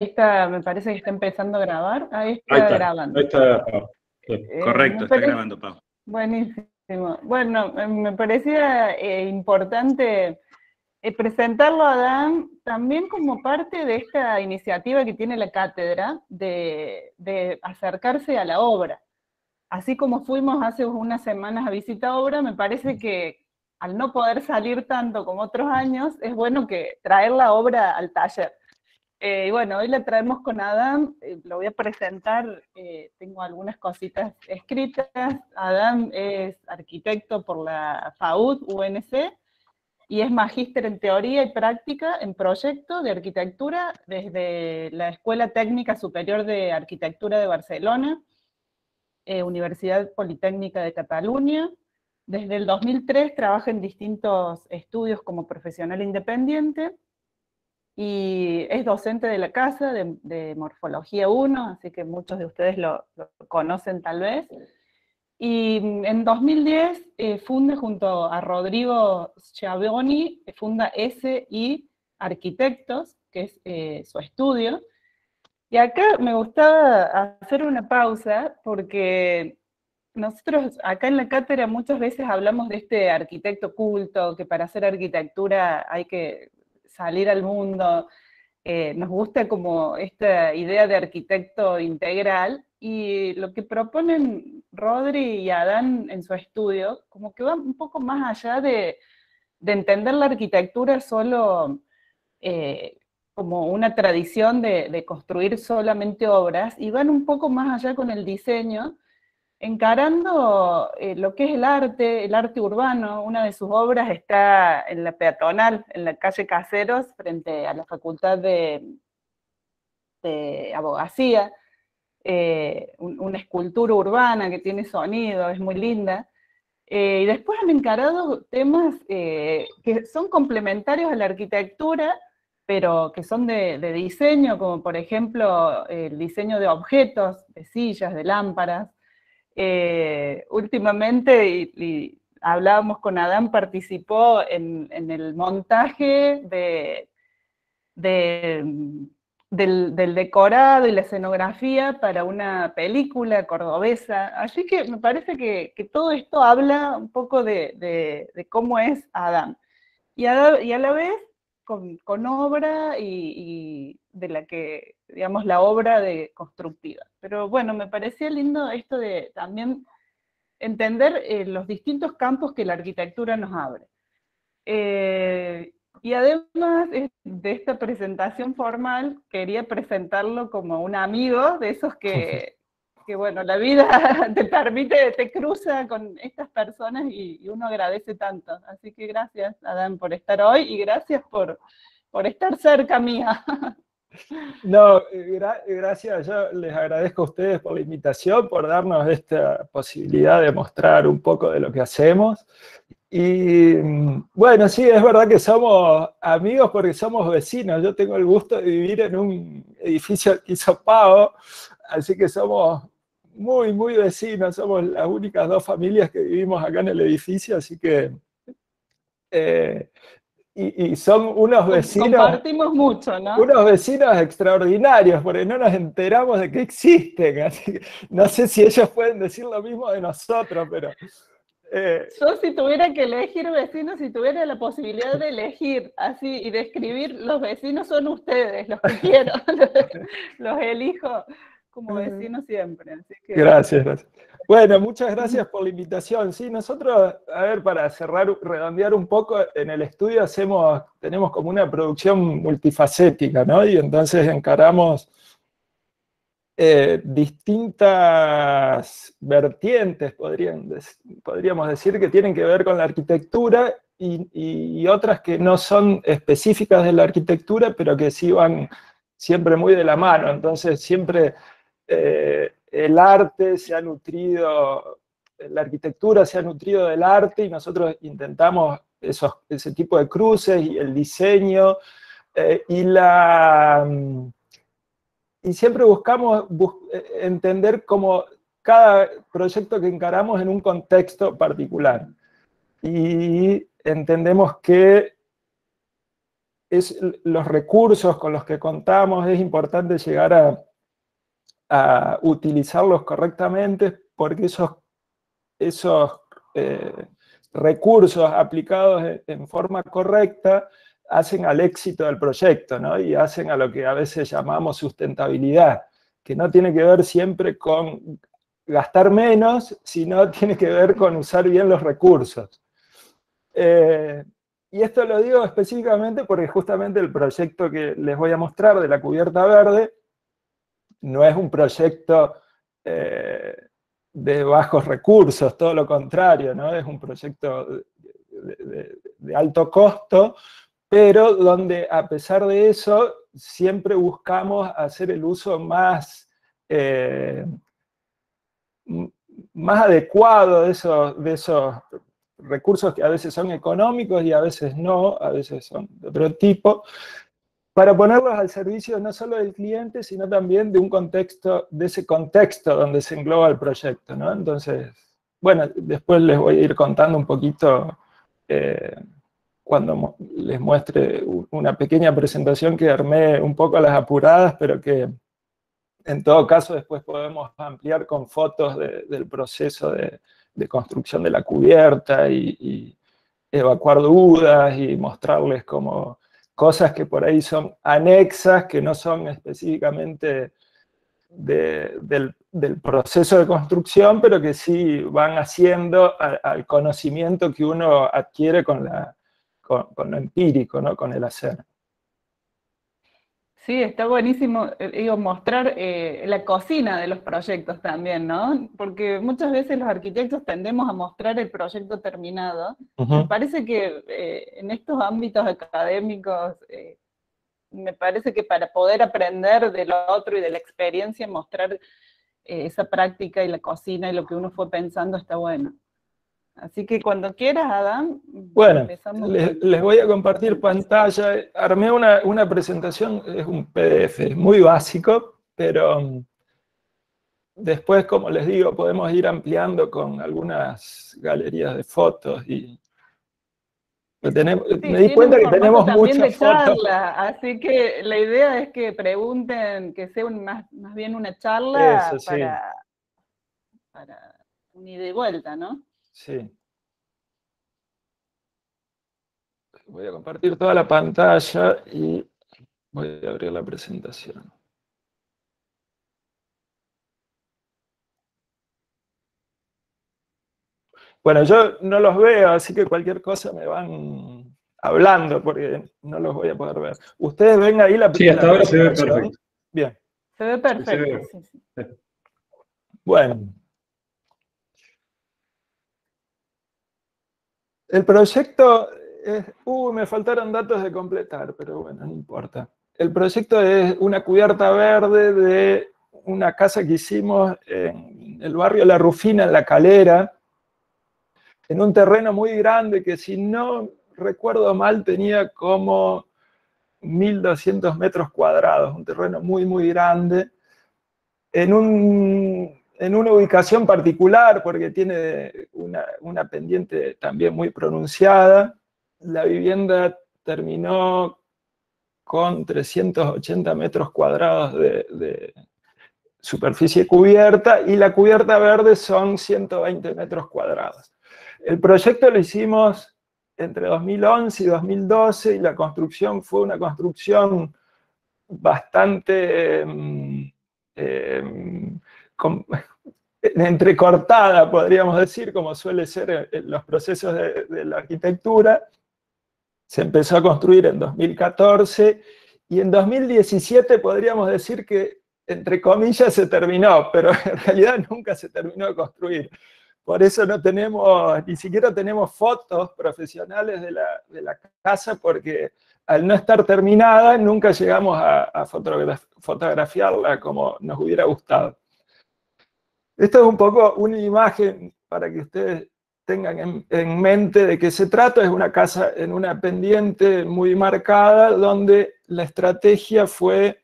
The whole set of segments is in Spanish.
está, me parece que está empezando a grabar. Ahí Ahí está está, grabando. ahí está, Pau. Me Correcto, está parece grabando, Pau. buenísimo. Bueno, me parecía importante presentarlo a Dan también como parte de esta iniciativa que tiene la cátedra de acercarse a la obra. Así como fuimos hace unas semanas a visitar obra, me parece que al no poder salir tanto como otros años, es bueno que traer la obra al taller. Y bueno, hoy la traemos con Adam, lo voy a presentar, tengo algunas cositas escritas. Adam es arquitecto por la FAUD, UNC, y es magíster en teoría y práctica en proyecto de arquitectura desde la Escuela Técnica Superior de Arquitectura de Barcelona, Universidad Politécnica de Cataluña. Desde el 2003 trabaja en distintos estudios como profesional independiente, y es docente de la casa de Morfología 1, así que muchos de ustedes lo conocen tal vez. Y en 2010 funda junto a Rodrigo Schiavoni, funda SI Arquitectos, que es su estudio. Y acá me gustaba hacer una pausa porque nosotros acá en la cátedra muchas veces hablamos de este arquitecto culto, que para hacer arquitectura hay que salir al mundo. Nos gusta como esta idea de arquitecto integral, y lo que proponen Rodri y Adán en su estudio, como que va un poco más allá de entender la arquitectura solo como una tradición de construir solamente obras, y van un poco más allá con el diseño, encarando lo que es el arte urbano. Una de sus obras está en la peatonal, en la calle Caseros, frente a la Facultad de Abogacía, una escultura urbana que tiene sonido, es muy linda. Y después han encarado temas que son complementarios a la arquitectura, pero que son de diseño, como por ejemplo el diseño de objetos, de sillas, de lámparas. Últimamente, y hablábamos con Adán, participó en el montaje del decorado y la escenografía para una película cordobesa. Así que me parece que todo esto habla un poco de cómo es Adán. Y a la vez con obra y de la que, digamos, la obra de constructiva. Pero bueno, me parecía lindo esto de también entender los distintos campos que la arquitectura nos abre. Y además de esta presentación formal, quería presentarlo como un amigo de esos que bueno, la vida te permite, te cruza con estas personas y uno agradece tanto. Así que gracias, Adán, por estar hoy, y gracias por estar cerca mía. No, gracias, yo les agradezco a ustedes por la invitación, por darnos esta posibilidad de mostrar un poco de lo que hacemos. Y bueno, sí, es verdad que somos amigos porque somos vecinos. Yo tengo el gusto de vivir en un edificio que hizo Pau, así que somos muy, muy vecinos. Somos las únicas dos familias que vivimos acá en el edificio, así que... y son Compartimos mucho, ¿no? unos vecinos extraordinarios, porque no nos enteramos de que existen. Así que no sé si ellos pueden decir lo mismo de nosotros, pero... Yo, si tuviera que elegir vecinos, si tuviera la posibilidad de elegir así y de escribir, los vecinos son ustedes, los que quiero, los elijo como vecinos siempre. Así que... Gracias, gracias. Bueno, muchas gracias por la invitación. Sí, nosotros, a ver, para cerrar, redondear un poco, en el estudio tenemos como una producción multifacética, ¿no? Y entonces encaramos distintas vertientes, podríamos decir, que tienen que ver con la arquitectura, y otras que no son específicas de la arquitectura, pero que sí van siempre muy de la mano. Entonces siempre el arte se ha nutrido, la arquitectura se ha nutrido del arte, y nosotros intentamos ese tipo de cruces, y el diseño, y siempre buscamos entender como cada proyecto que encaramos en un contexto particular. Y entendemos que los recursos con los que contamos, es importante llegar a utilizarlos correctamente, porque esos recursos aplicados en forma correcta hacen al éxito del proyecto, ¿no? Y hacen a lo que a veces llamamos sustentabilidad, que no tiene que ver siempre con gastar menos, sino tiene que ver con usar bien los recursos. Y esto lo digo específicamente porque justamente el proyecto que les voy a mostrar de la cubierta verde no es un proyecto de bajos recursos, todo lo contrario, ¿no? Es un proyecto de alto costo, pero donde a pesar de eso siempre buscamos hacer el uso más adecuado de esos recursos que a veces son económicos y a veces no, a veces son de otro tipo, para ponerlos al servicio no solo del cliente, sino también de ese contexto donde se engloba el proyecto, ¿no? Entonces, bueno, después les voy a ir contando un poquito cuando les muestre una pequeña presentación que armé un poco a las apuradas, pero que en todo caso después podemos ampliar con fotos del proceso de construcción de la cubierta y evacuar dudas y mostrarles como cosas que por ahí son anexas, que no son específicamente del proceso de construcción, pero que sí van haciendo al conocimiento que uno adquiere con lo empírico, ¿no? Con el hacer. Sí, está buenísimo, digo, mostrar la cocina de los proyectos también, ¿no? Porque muchas veces los arquitectos tendemos a mostrar el proyecto terminado. Me parece que en estos ámbitos académicos, me parece que para poder aprender del otro y de la experiencia, mostrar esa práctica y la cocina y lo que uno fue pensando está bueno. Así que cuando quieras, Adán, bueno, empezamos. les voy a compartir pantalla. Armé una presentación, es un PDF, muy básico, pero después, como les digo, podemos ir ampliando con algunas galerías de fotos. Me di cuenta que tenemos muchas fotos. Charla, así que la idea es que pregunten, que sea más bien una charla Eso, sí. para un ida y vuelta, ¿no? Sí. Voy a compartir toda la pantalla y voy a abrir la presentación. Bueno, yo no los veo, así que cualquier cosa me van hablando, porque no los voy a poder ver. ¿Ustedes ven ahí la presentación? Sí, hasta ahora se ve perfecto. Bien. Se ve perfecto, sí. Bueno. El proyecto me faltaron datos de completar, pero bueno, no importa. El proyecto es una cubierta verde de una casa que hicimos en el barrio La Rufina, en La Calera, en un terreno muy grande que, si no recuerdo mal, tenía como 1.200 metros cuadrados, un terreno muy, muy grande, en una ubicación particular, porque tiene una pendiente también muy pronunciada. La vivienda terminó con 380 metros cuadrados de superficie cubierta, y la cubierta verde son 120 metros cuadrados. El proyecto lo hicimos entre 2011 y 2012, y la construcción fue una construcción bastante entrecortada, podríamos decir, como suele ser en los procesos de la arquitectura. Se empezó a construir en 2014, y en 2017 podríamos decir que, entre comillas, se terminó, pero en realidad nunca se terminó de construir. Por eso ni siquiera tenemos fotos profesionales de la casa, porque al no estar terminada, nunca llegamos a fotografiarla como nos hubiera gustado. Esto es un poco una imagen para que ustedes tengan en mente de qué se trata. Es una casa en una pendiente muy marcada, donde la estrategia fue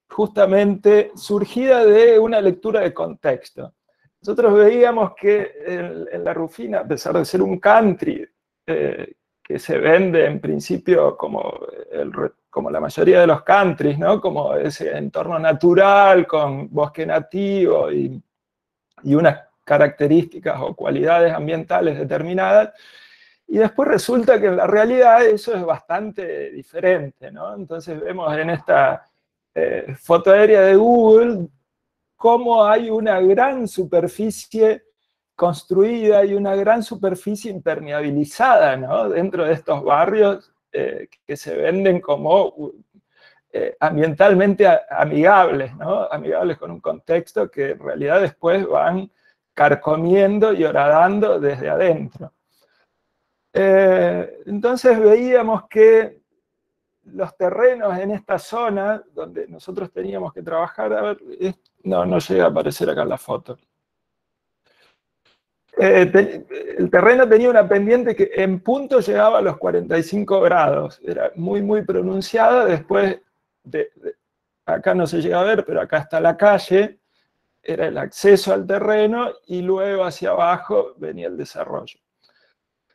justamente surgida de una lectura de contexto. Nosotros veíamos que en La Rufina, a pesar de ser un country, que se vende en principio como la mayoría de los countries, ¿no? Como ese entorno natural con bosque nativo y unas características o cualidades ambientales determinadas. Y después resulta que en la realidad eso es bastante diferente, ¿no? Entonces vemos en esta foto aérea de Google cómo hay una gran superficie construida y una gran superficie impermeabilizada, ¿no? Dentro de estos barrios que se venden como ambientalmente amigables, ¿no? Amigables con un contexto que en realidad después van carcomiendo y horadando desde adentro. Entonces veíamos que los terrenos en esta zona, donde nosotros teníamos que trabajar, a ver, no llega a aparecer acá en la foto. El terreno tenía una pendiente que en punto llegaba a los 45 grados, era muy, muy pronunciada. Después, acá no se llega a ver, pero acá está la calle, era el acceso al terreno, y luego hacia abajo venía el desarrollo.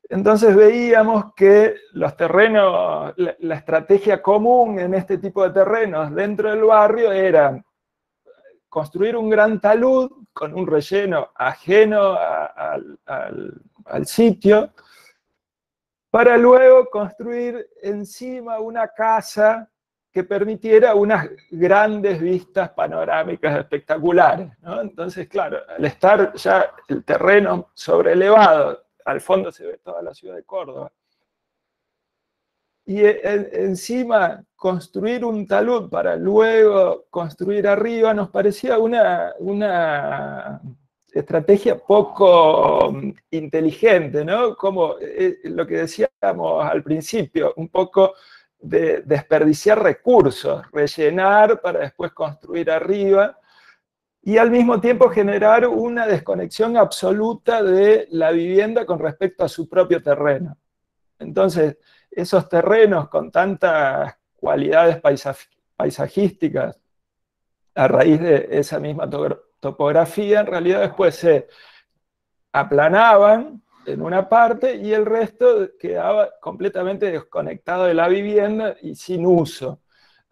Entonces veíamos que los terrenos, la estrategia común en este tipo de terrenos dentro del barrio era construir un gran talud con un relleno ajeno al sitio, para luego construir encima una casa que permitiera unas grandes vistas panorámicas espectaculares, ¿no? Entonces, claro, al estar ya el terreno sobrelevado, al fondo se ve toda la ciudad de Córdoba, y encima construir un talud para luego construir arriba nos parecía una estrategia poco inteligente, ¿no? Como lo que decíamos al principio, un poco de desperdiciar recursos, rellenar para después construir arriba, y al mismo tiempo generar una desconexión absoluta de la vivienda con respecto a su propio terreno. Entonces, esos terrenos con tantas cualidades paisajísticas, a raíz de esa misma topografía, en realidad después se aplanaban en una parte y el resto quedaba completamente desconectado de la vivienda y sin uso.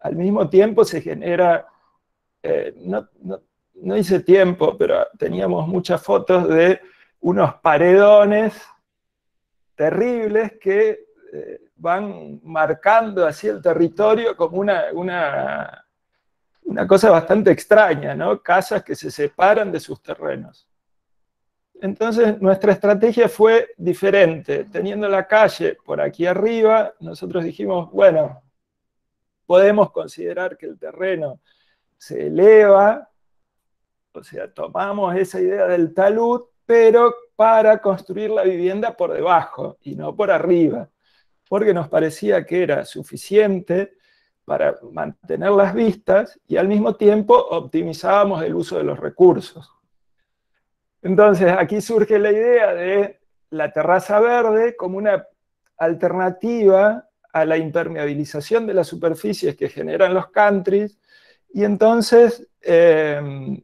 Al mismo tiempo se genera, no hice tiempo, pero teníamos muchas fotos de unos paredones terribles que van marcando así el territorio como una cosa bastante extraña, ¿no? Casas que se separan de sus terrenos. Entonces nuestra estrategia fue diferente. Teniendo la calle por aquí arriba, nosotros dijimos, bueno, podemos considerar que el terreno se eleva, o sea, tomamos esa idea del talud, pero para construir la vivienda por debajo y no por arriba, porque nos parecía que era suficiente para mantener las vistas y al mismo tiempo optimizábamos el uso de los recursos. Entonces aquí surge la idea de la terraza verde como una alternativa a la impermeabilización de las superficies que generan los countries, y entonces el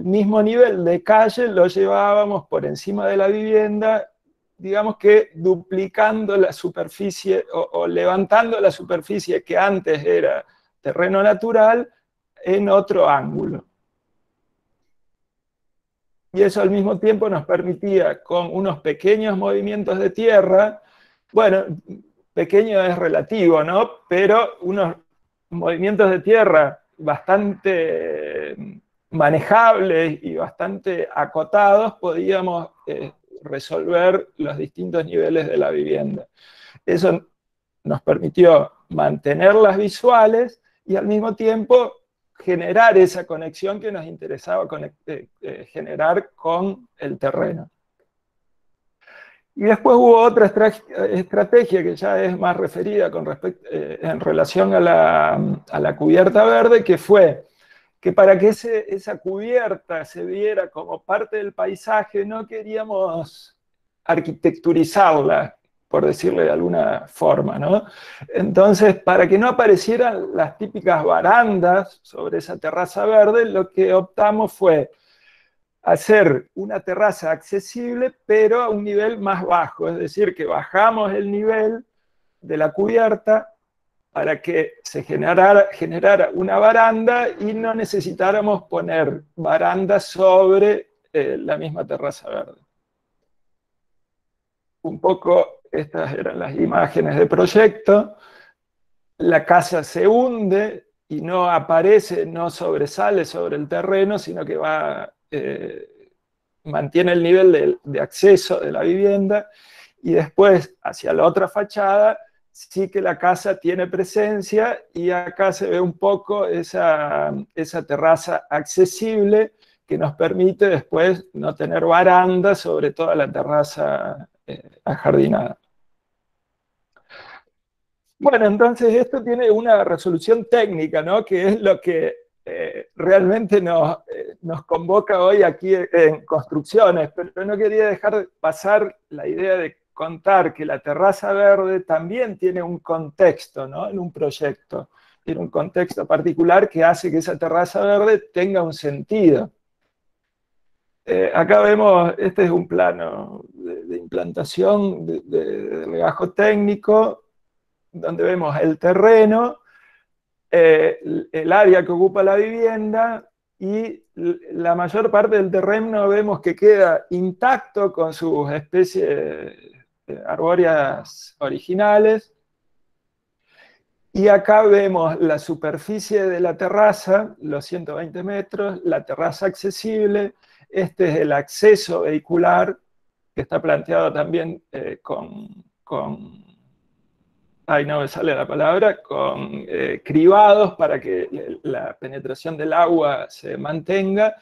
mismo nivel de calle lo llevábamos por encima de la vivienda, digamos que duplicando la superficie o levantando la superficie que antes era terreno natural en otro ángulo. Y eso al mismo tiempo nos permitía, con unos pequeños movimientos de tierra, bueno, pequeño es relativo, ¿no? Pero unos movimientos de tierra bastante manejables y bastante acotados, podíamos resolver los distintos niveles de la vivienda. Eso nos permitió mantener las visuales y al mismo tiempo generar esa conexión que nos interesaba generar con el terreno. Y después hubo otra estrategia que ya es más referida en relación a la cubierta verde, que fue que para que esa cubierta se viera como parte del paisaje, no queríamos arquitecturizarla, por decirle de alguna forma, ¿no? Entonces, para que no aparecieran las típicas barandas sobre esa terraza verde, lo que optamos fue hacer una terraza accesible, pero a un nivel más bajo, es decir, que bajamos el nivel de la cubierta para que se generara una baranda y no necesitáramos poner baranda sobre la misma terraza verde. Un poco estas eran las imágenes de proyecto. La casa se hunde y no aparece, no sobresale sobre el terreno, sino que mantiene el nivel de acceso de la vivienda, y después hacia la otra fachada sí que la casa tiene presencia, y acá se ve un poco esa terraza accesible que nos permite después no tener baranda sobre toda la terraza ajardinada. Bueno, entonces esto tiene una resolución técnica, ¿no? Que es lo que realmente nos convoca hoy aquí en Construcciones, pero no quería dejar pasar la idea de contar que la terraza verde también tiene un contexto, ¿no? En un proyecto. Tiene un contexto particular que hace que esa terraza verde tenga un sentido. Acá vemos, este es un plano de implantación de legajo técnico, donde vemos el terreno, el área que ocupa la vivienda, y la mayor parte del terreno vemos que queda intacto con sus especies arbóreas originales. Y acá vemos la superficie de la terraza, los 120 metros, la terraza accesible. Este es el acceso vehicular, que está planteado también ahí no me sale la palabra, con cribados para que la penetración del agua se mantenga.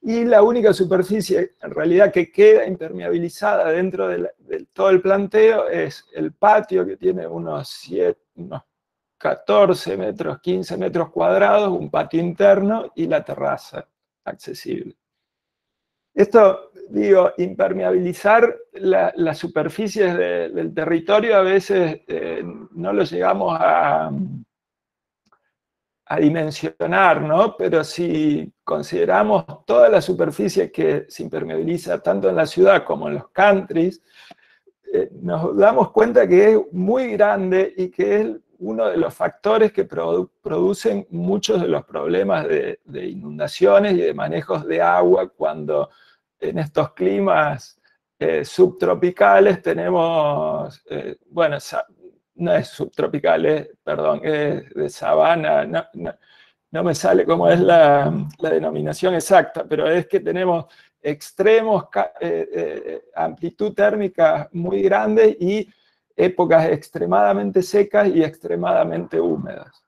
Y la única superficie en realidad que queda impermeabilizada dentro de todo el planteo es el patio, que tiene unos 14 metros, 15 metros cuadrados, un patio interno, y la terraza accesible. Esto, digo, impermeabilizar las superficies del territorio a veces no lo llegamos a dimensionar, ¿no? Pero si consideramos toda la superficie que se impermeabiliza tanto en la ciudad como en los countries, nos damos cuenta que es muy grande y que es uno de los factores que producen muchos de los problemas de inundaciones y de manejos de agua cuando en estos climas subtropicales tenemos, bueno, no es subtropical, perdón, es de sabana, no me sale cómo es la denominación exacta, pero es que tenemos extremos, amplitud térmica muy grandes y épocas extremadamente secas y extremadamente húmedas.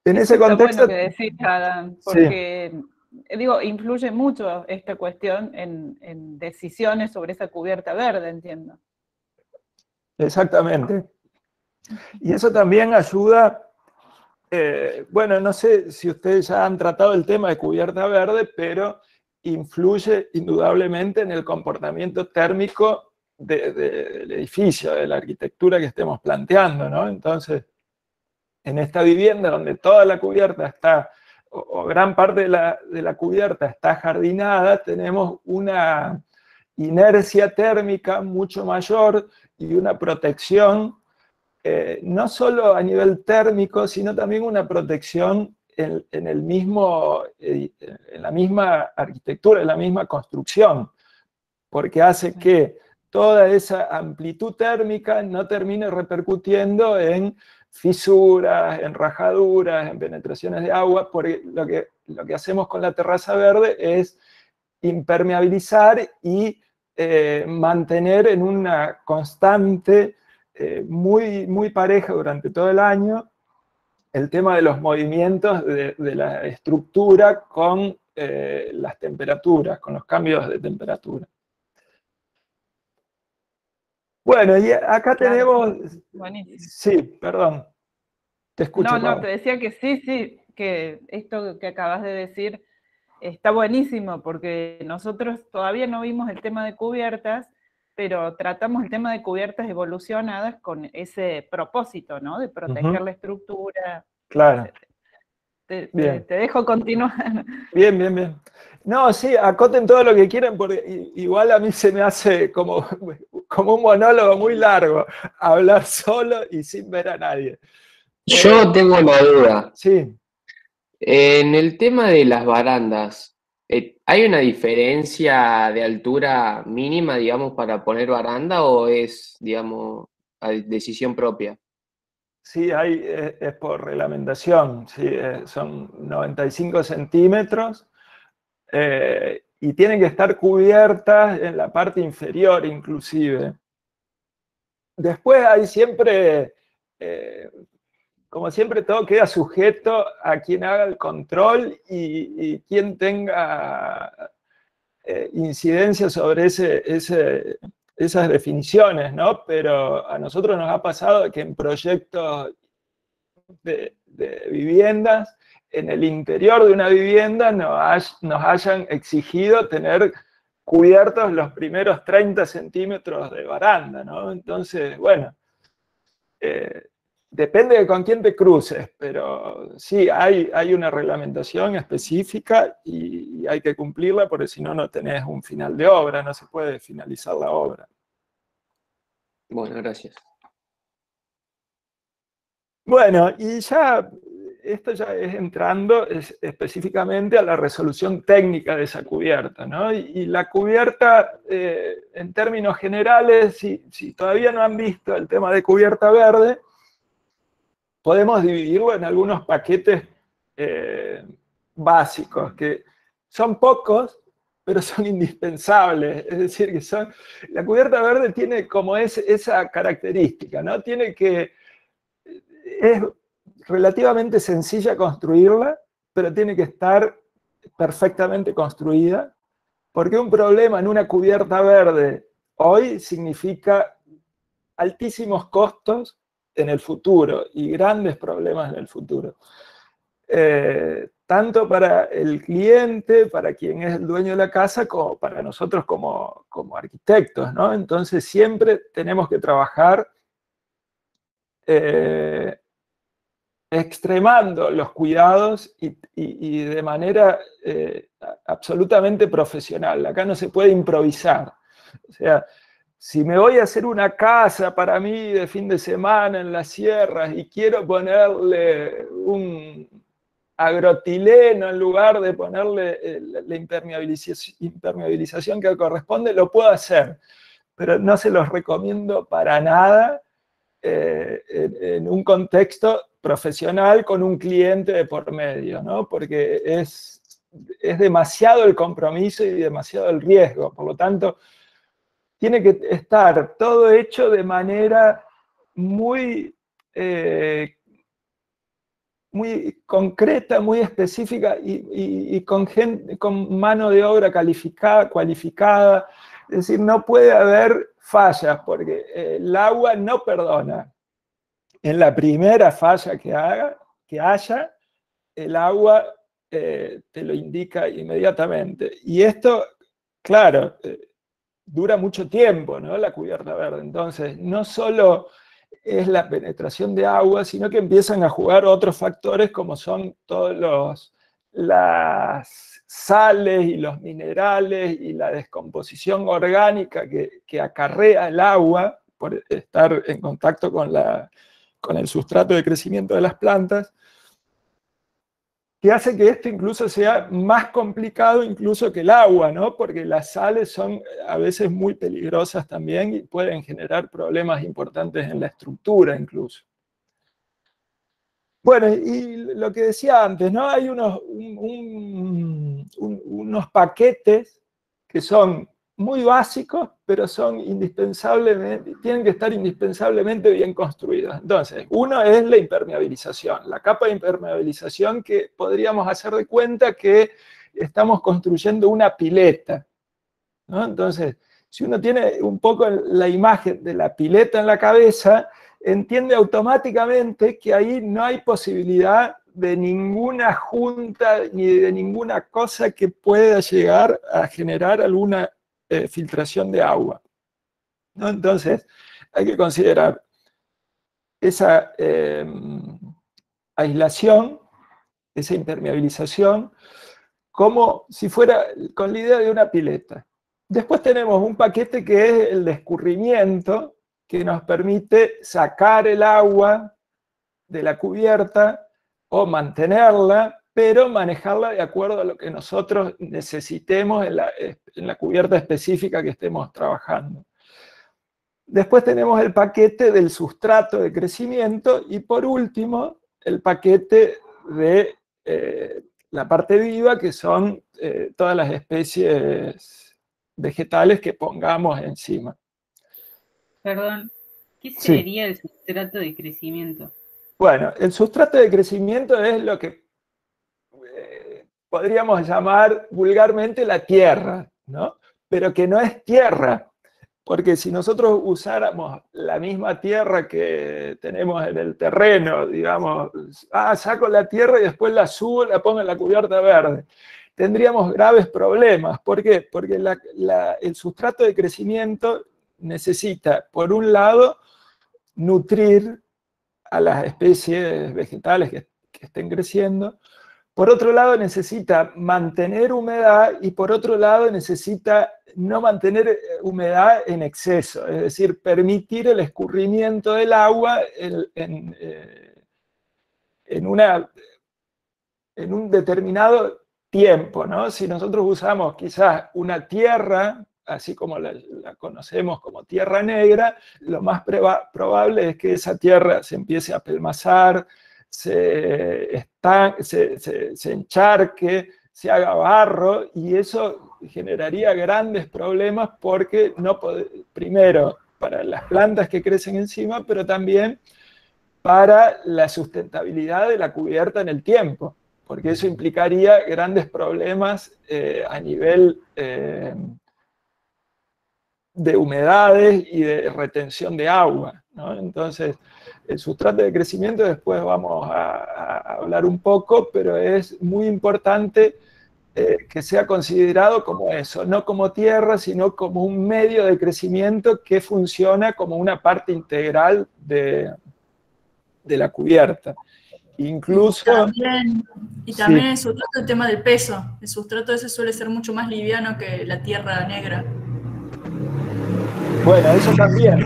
En ese contexto... Está bueno que decís, Adán, porque, sí, digo, influye mucho esta cuestión en decisiones sobre esa cubierta verde, entiendo. Exactamente. Y eso también ayuda... bueno, no sé si ustedes ya han tratado el tema de cubierta verde, pero influye indudablemente en el comportamiento térmico del edificio, de la arquitectura que estemos planteando, ¿no? Entonces, en esta vivienda donde toda la cubierta está, o gran parte de la cubierta está jardinada, tenemos una inercia térmica mucho mayor y una protección no solo a nivel térmico, sino también una protección en la misma arquitectura, en la misma construcción, porque hace que toda esa amplitud térmica no termine repercutiendo en fisuras, en rajaduras, en penetraciones de agua, porque lo que hacemos con la terraza verde es impermeabilizar y mantener en una constante muy, muy pareja durante todo el año el tema de los movimientos de la estructura con las temperaturas, con los cambios de temperatura. Bueno, y acá tenemos... Buenísimo. Sí, perdón. Te escucho. No, te decía que sí, que esto que acabas de decir está buenísimo, porque nosotros todavía no vimos el tema de cubiertas, pero tratamos el tema de cubiertas evolucionadas con ese propósito, ¿no? De proteger la estructura. Claro. Etc. Bien. te dejo continuar. Bien, bien, bien. No, sí, acoten todo lo que quieran, porque igual a mí se me hace como, como un monólogo muy largo, hablar solo y sin ver a nadie. Yo tengo una duda. Sí, En el tema de las barandas, ¿hay una diferencia de altura mínima, digamos, para poner baranda o es, digamos, a decisión propia? sí, es por reglamentación, sí, son 95 centímetros y tienen que estar cubiertas en la parte inferior inclusive. Después hay siempre, eh, como siempre, todo queda sujeto a quien haga el control y quien tenga incidencia sobre esas definiciones, ¿no? Pero a nosotros nos ha pasado que en proyectos de viviendas, en el interior de una vivienda nos hayan exigido tener cubiertos los primeros 30 centímetros de baranda, ¿no? Entonces, bueno, depende de con quién te cruces, pero sí, hay una reglamentación específica y hay que cumplirla porque si no, no tenés un final de obra, no se puede finalizar la obra. Bueno, gracias. Bueno, y ya, esto ya es entrando específicamente a la resolución técnica de esa cubierta, ¿no? Y la cubierta, en términos generales, si todavía no han visto el tema de cubierta verde, podemos dividirlo en algunos paquetes básicos, que son pocos, pero son indispensables. Es decir, la cubierta verde tiene como esa característica, ¿no? Es relativamente sencilla construirla, pero tiene que estar perfectamente construida, porque un problema en una cubierta verde hoy significa altísimos costos en el futuro y grandes problemas en el futuro. Tanto para el cliente, para quien es el dueño de la casa, como para nosotros como arquitectos, ¿no? Entonces siempre tenemos que trabajar extremando los cuidados y de manera absolutamente profesional. Acá no se puede improvisar. O sea, si me voy a hacer una casa para mí de fin de semana en las sierras y quiero ponerle un agrotileno en lugar de ponerle la impermeabilización que corresponde, lo puedo hacer, pero no se los recomiendo para nada en un contexto profesional con un cliente de por medio, ¿no? Porque es demasiado el compromiso y demasiado el riesgo. Por lo tanto, tiene que estar todo hecho de manera muy, muy concreta, muy específica y con mano de obra cualificada. Es decir, no puede haber fallas porque el agua no perdona. En la primera falla que haya, el agua te lo indica inmediatamente. Y esto, claro, dura mucho tiempo, ¿no? La cubierta verde. Entonces, no solo es la penetración de agua, sino que empiezan a jugar otros factores como son las sales y los minerales y la descomposición orgánica que acarrea el agua por estar en contacto con el sustrato de crecimiento de las plantas, que hace que esto incluso sea más complicado incluso que el agua, ¿no? Porque las sales son a veces muy peligrosas también y pueden generar problemas importantes en la estructura incluso. Bueno, y lo que decía antes, ¿no? Hay unos paquetes que son muy básicos, pero son tienen que estar indispensablemente bien construidos. Entonces, uno es la impermeabilización, la capa de impermeabilización que podríamos hacer de cuenta que estamos construyendo una pileta, ¿no? Entonces, si uno tiene un poco la imagen de la pileta en la cabeza, entiende automáticamente que ahí no hay posibilidad de ninguna junta ni de ninguna cosa que pueda llegar a generar alguna filtración de agua, ¿no? Entonces, hay que considerar esa aislación, esa impermeabilización como si fuera con la idea de una pileta. Después tenemos un paquete que es el de escurrimiento, que nos permite sacar el agua de la cubierta o mantenerla, pero manejarla de acuerdo a lo que nosotros necesitemos en la cubierta específica que estemos trabajando. Después tenemos el paquete del sustrato de crecimiento y por último el paquete de la parte viva, que son todas las especies vegetales que pongamos encima. Perdón, ¿qué Sí. sería el sustrato de crecimiento? Bueno, el sustrato de crecimiento es lo que podríamos llamar vulgarmente la tierra, ¿no? Pero que no es tierra, porque si nosotros usáramos la misma tierra que tenemos en el terreno, digamos, saco la tierra y después la subo, la pongo en la cubierta verde, tendríamos graves problemas. ¿Por qué? Porque el sustrato de crecimiento necesita, por un lado, nutrir a las especies vegetales que estén creciendo. Por otro lado, necesita mantener humedad y por otro lado necesita no mantener humedad en exceso, es decir, permitir el escurrimiento del agua en un determinado tiempo, ¿no? Si nosotros usamos quizás una tierra, así como la conocemos como tierra negra, lo más probable es que esa tierra se empiece a apelmazar, se encharque, se haga barro, y eso generaría grandes problemas porque primero para las plantas que crecen encima, pero también para la sustentabilidad de la cubierta en el tiempo, porque eso implicaría grandes problemas a nivel de humedades y de retención de agua, ¿no? Entonces, el sustrato de crecimiento después vamos a hablar un poco, pero es muy importante que sea considerado como eso, no como tierra, sino como un medio de crecimiento que funciona como una parte integral de la cubierta. Incluso... Y también el sustrato, el tema del peso. El sustrato ese suele ser mucho más liviano que la tierra negra. Bueno, eso también.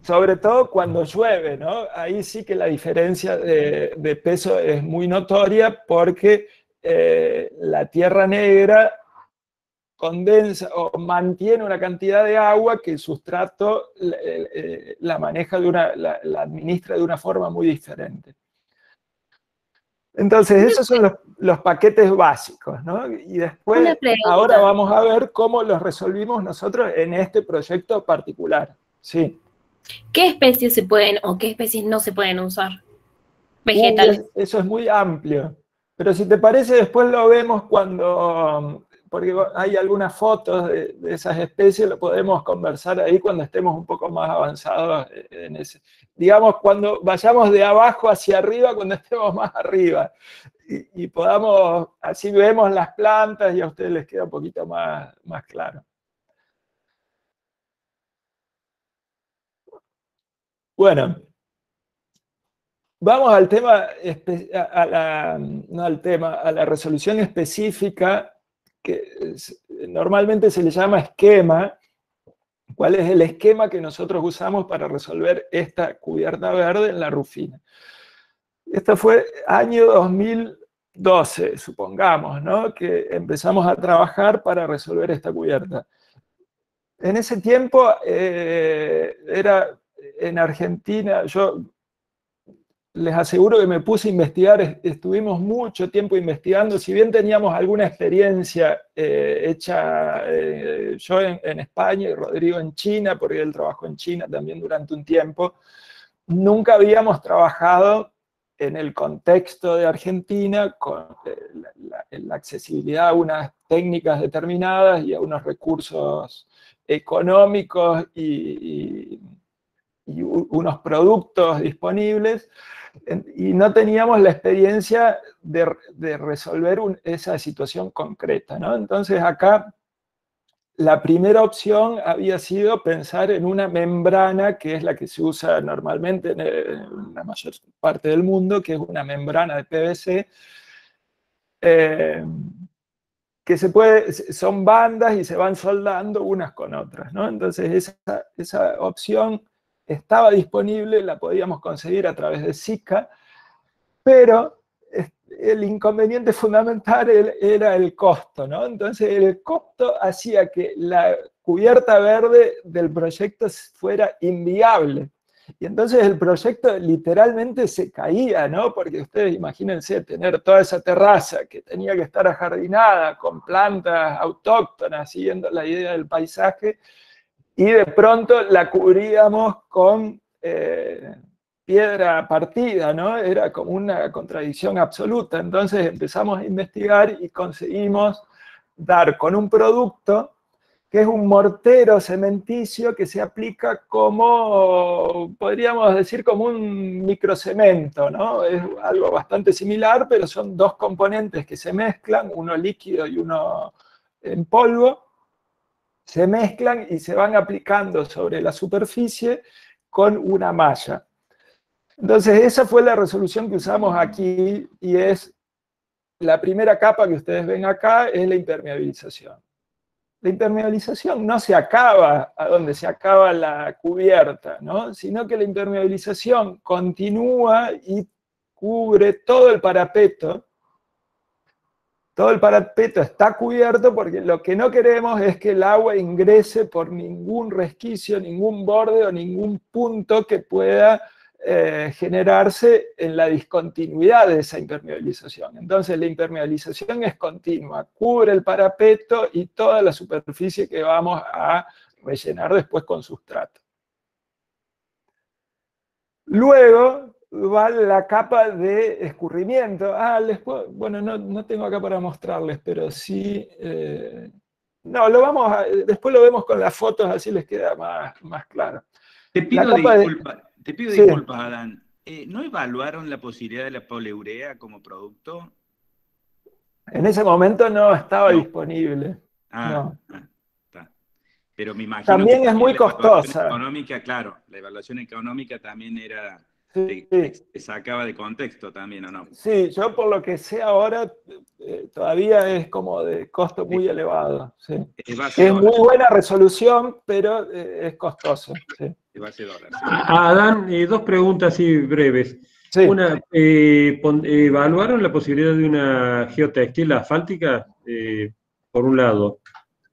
Sobre todo cuando llueve, ¿no? Ahí sí que la diferencia de peso es muy notoria porque la tierra negra condensa o mantiene una cantidad de agua que el sustrato la maneja la administra de una forma muy diferente. Entonces, esos son los paquetes básicos, ¿no? Y después, ahora vamos a ver cómo los resolvimos nosotros en este proyecto particular. Sí. ¿Qué especies se pueden o qué especies no se pueden usar? Vegetales. Eso es muy amplio. Pero si te parece, después lo vemos porque hay algunas fotos de esas especies, lo podemos conversar ahí cuando estemos un poco más avanzados en ese. Digamos, cuando vayamos de abajo hacia arriba, cuando estemos más arriba. Y podamos, así vemos las plantas y a ustedes les queda un poquito más claro. Bueno, vamos al tema, a la resolución específica, que normalmente se le llama esquema. ¿Cuál es el esquema que nosotros usamos para resolver esta cubierta verde en la Rufina? Esto fue año 2012, supongamos, ¿no? Que empezamos a trabajar para resolver esta cubierta. En ese tiempo era en Argentina, yo les aseguro que me puse a investigar, estuvimos mucho tiempo investigando, si bien teníamos alguna experiencia hecha yo en España y Rodrigo en China, porque él trabajó en China también durante un tiempo, nunca habíamos trabajado en el contexto de Argentina con la accesibilidad a unas técnicas determinadas y a unos recursos económicos y unos productos disponibles, y no teníamos la experiencia de resolver esa situación concreta, ¿no? Entonces acá la primera opción había sido pensar en una membrana, que es la que se usa normalmente en la mayor parte del mundo, que es una membrana de PVC, que son bandas y se van soldando unas con otras, ¿no? Entonces esa opción estaba disponible, la podíamos conseguir a través de Sika, pero el inconveniente fundamental era el costo, ¿no? Entonces el costo hacía que la cubierta verde del proyecto fuera inviable. Y entonces el proyecto literalmente se caía, ¿no? Porque ustedes imagínense tener toda esa terraza que tenía que estar ajardinada con plantas autóctonas, siguiendo la idea del paisaje, y de pronto la cubríamos con piedra partida, ¿no? Era como una contradicción absoluta. Entonces empezamos a investigar y conseguimos dar con un producto que es un mortero cementicio que se aplica como, podríamos decir, como un microcemento, ¿no? Es algo bastante similar, pero son dos componentes que se mezclan, uno líquido y uno en polvo, se mezclan y se van aplicando sobre la superficie con una malla. Entonces, esa fue la resolución que usamos aquí, y es la primera capa que ustedes ven acá, es la impermeabilización. La impermeabilización no se acaba a donde se acaba la cubierta, ¿no? Sino que la impermeabilización continúa y cubre todo el parapeto. Todo el parapeto está cubierto porque lo que no queremos es que el agua ingrese por ningún resquicio, ningún borde o ningún punto que pueda generarse en la discontinuidad de esa impermeabilización. Entonces la impermeabilización es continua, cubre el parapeto y toda la superficie que vamos a rellenar después con sustrato. Luego va la capa de escurrimiento. Bueno, no tengo acá para mostrarles, pero sí... no, después lo vemos con las fotos, así les queda más claro. Te pido disculpas, Adán. ¿No evaluaron la posibilidad de la poliurea como producto? En ese momento no estaba disponible. No. Está. Pero me imagino también que es muy costosa. Económica, claro, la evaluación económica también era... Sí. Te sacaba de contexto también, ¿o no? Sí, yo por lo que sé ahora, todavía es como de costo muy elevado. Sí. Es muy buena resolución, pero es costoso. Sí. Adán, dos preguntas así breves. Sí. Una, ¿evaluaron la posibilidad de una geotextil asfáltica? Por un lado.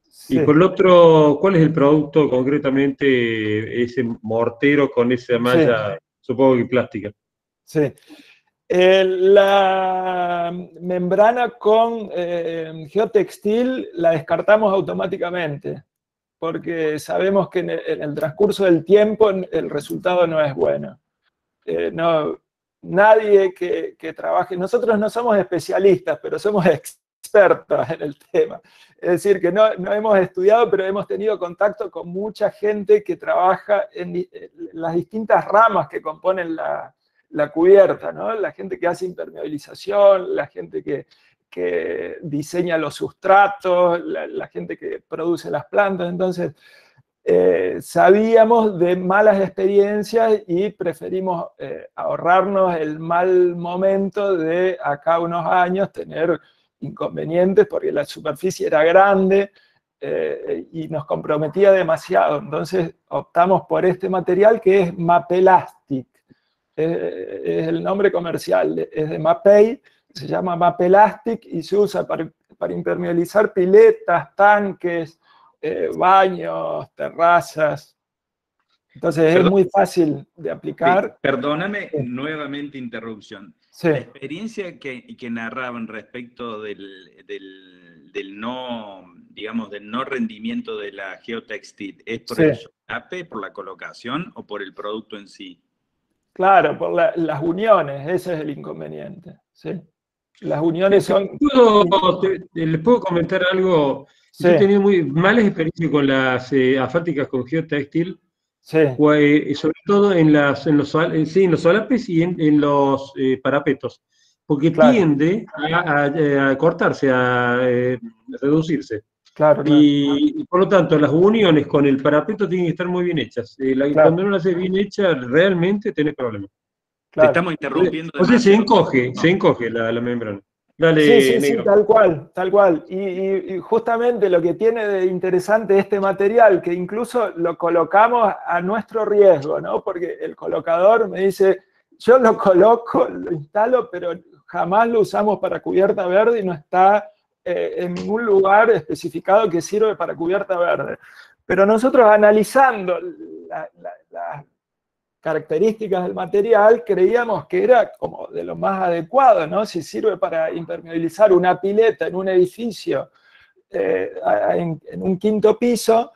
Sí. Y por el otro, ¿cuál es el producto concretamente, ese mortero con esa malla? Sí. Supongo que plástica. Sí. La membrana con geotextil la descartamos automáticamente, porque sabemos que en el transcurso del tiempo el resultado no es bueno. Nadie que trabaje, nosotros no somos especialistas, pero somos expertos en el tema. Es decir, que no hemos estudiado, pero hemos tenido contacto con mucha gente que trabaja en las distintas ramas que componen la cubierta, ¿no? La gente que hace impermeabilización, la gente que diseña los sustratos, la gente que produce las plantas. Entonces, sabíamos de malas experiencias y preferimos ahorrarnos el mal momento de acá unos años tener inconvenientes porque la superficie era grande y nos comprometía demasiado. Entonces optamos por este material que es Mapelastic. Es el nombre comercial, es de Mapei, se llama Mapelastic y se usa para impermeabilizar piletas, tanques, baños, terrazas. Entonces es muy fácil de aplicar. Perdóname, nuevamente interrupción. Sí. La experiencia que narraban respecto del no, digamos, del no rendimiento de la geotextil, ¿es por el solape, por la colocación o por el producto en sí? Claro, por las uniones, ese es el inconveniente. ¿Sí? Las uniones son... ¿Les puedo comentar algo? Sí. Yo he tenido muy malas experiencias con las asfálticas con geotextil, sobre todo en los solapes y en los parapetos, porque tiende a cortarse, a reducirse. Claro, y por lo tanto las uniones con el parapeto tienen que estar muy bien hechas. Cuando no las haces bien hechas, realmente tenés problemas. Te estamos interrumpiendo. O sea, se encoge la membrana. Dale, sí, negro. tal cual, tal cual. Y justamente lo que tiene de interesante este material, que incluso lo colocamos a nuestro riesgo, ¿no? Porque el colocador me dice, yo lo coloco, lo instalo, pero jamás lo usamos para cubierta verde y no está en ningún lugar especificado que sirve para cubierta verde. Pero nosotros analizando las características del material, creíamos que era como de lo más adecuado, ¿no? Si sirve para impermeabilizar una pileta en un edificio en un 5º piso,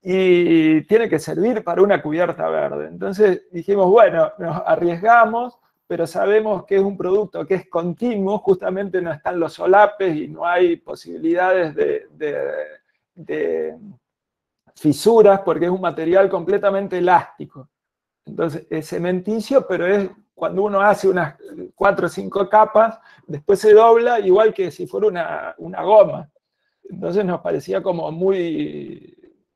y tiene que servir para una cubierta verde. Entonces dijimos, bueno, nos arriesgamos, pero sabemos que es un producto que es continuo, justamente no están los solapes y no hay posibilidades de fisuras, porque es un material completamente elástico. Entonces, es cementicio, pero es cuando uno hace unas 4 o 5 capas, después se dobla igual que si fuera una goma. Entonces nos parecía como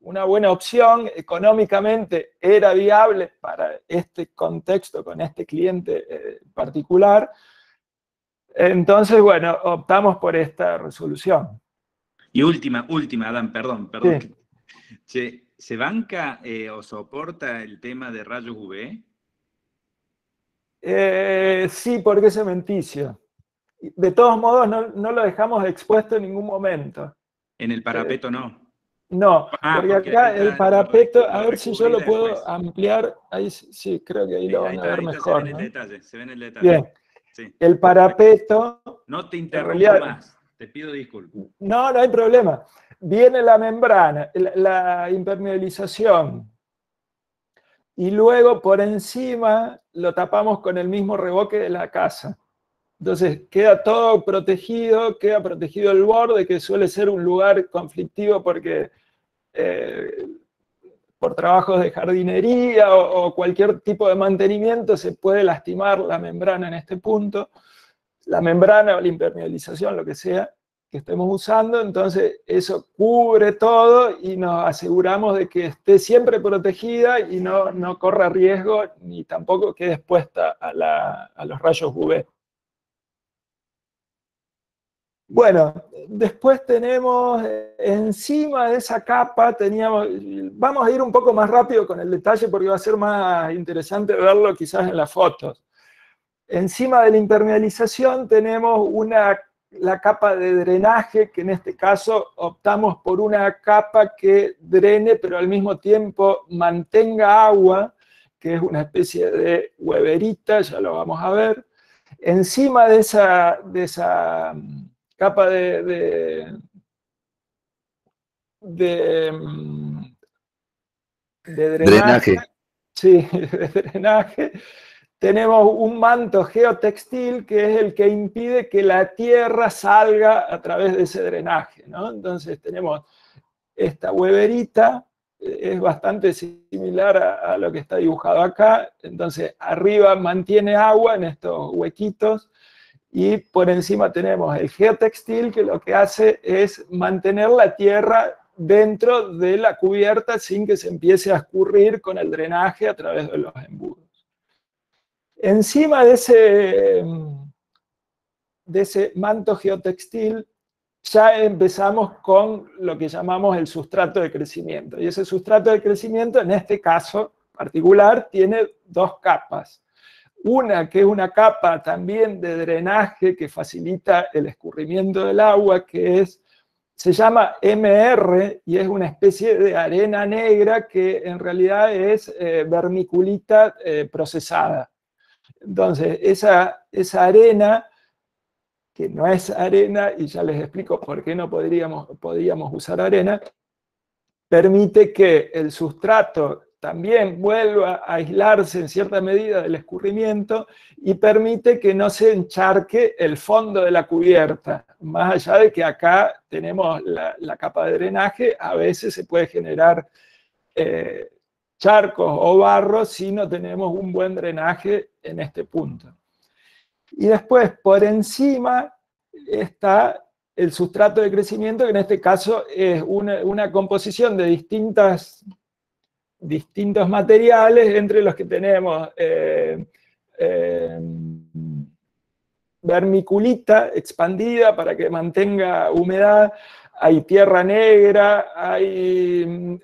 una buena opción, económicamente era viable para este contexto, con este cliente particular. Entonces, bueno, optamos por esta resolución. Y última, Adán, perdón. Sí. ¿Se banca o soporta el tema de rayos UV? Sí, porque es cementicio. De todos modos, no lo dejamos expuesto en ningún momento. ¿En el parapeto no? No, porque acá el parapeto, a ver si yo lo puedo después ampliar, ahí sí, creo que ahí lo van a ver mejor. Se ve en el detalle, se ve en el detalle. Bien, sí. El parapeto... No te interrumpo más, te pido disculpas. No hay problema. Viene la membrana, la impermeabilización, y luego por encima lo tapamos con el mismo revoque de la casa. Entonces queda todo protegido, queda protegido el borde, que suele ser un lugar conflictivo porque por trabajos de jardinería o cualquier tipo de mantenimiento se puede lastimar la membrana en este punto. La membrana o la impermeabilización, lo que sea que estemos usando, entonces eso cubre todo y nos aseguramos de que esté siempre protegida y no corra riesgo ni tampoco quede expuesta a los rayos UV. Bueno, después tenemos encima de esa capa, vamos a ir un poco más rápido con el detalle porque va a ser más interesante verlo quizás en las fotos. Encima de la impermeabilización tenemos la capa de drenaje, que en este caso optamos por una capa que drene, pero al mismo tiempo mantenga agua, que es una especie de hueverita, ya lo vamos a ver. Encima de esa capa de drenaje. Sí, de drenaje. Tenemos un manto geotextil que es el que impide que la tierra salga a través de ese drenaje, ¿no? Entonces tenemos esta hueverita, es bastante similar a lo que está dibujado acá. Entonces arriba mantiene agua en estos huequitos y por encima tenemos el geotextil, que lo que hace es mantener la tierra dentro de la cubierta sin que se empiece a escurrir con el drenaje a través de los embudos. Encima de ese manto geotextil ya empezamos con lo que llamamos el sustrato de crecimiento. Y ese sustrato de crecimiento, en este caso particular, tiene 2 capas. Una que es una capa también de drenaje que facilita el escurrimiento del agua, se llama MR y es una especie de arena negra que en realidad es vermiculita procesada. Entonces, esa arena, que no es arena, y ya les explico por qué no podríamos usar arena, permite que el sustrato también vuelva a aislarse en cierta medida del escurrimiento y permite que no se encharque el fondo de la cubierta. Más allá de que acá tenemos la capa de drenaje, a veces se puede generar charcos o barro si no tenemos un buen drenaje en este punto. Y después, por encima, está el sustrato de crecimiento, que en este caso es una composición de distintos materiales, entre los que tenemos vermiculita expandida para que mantenga humedad, hay tierra negra, hay,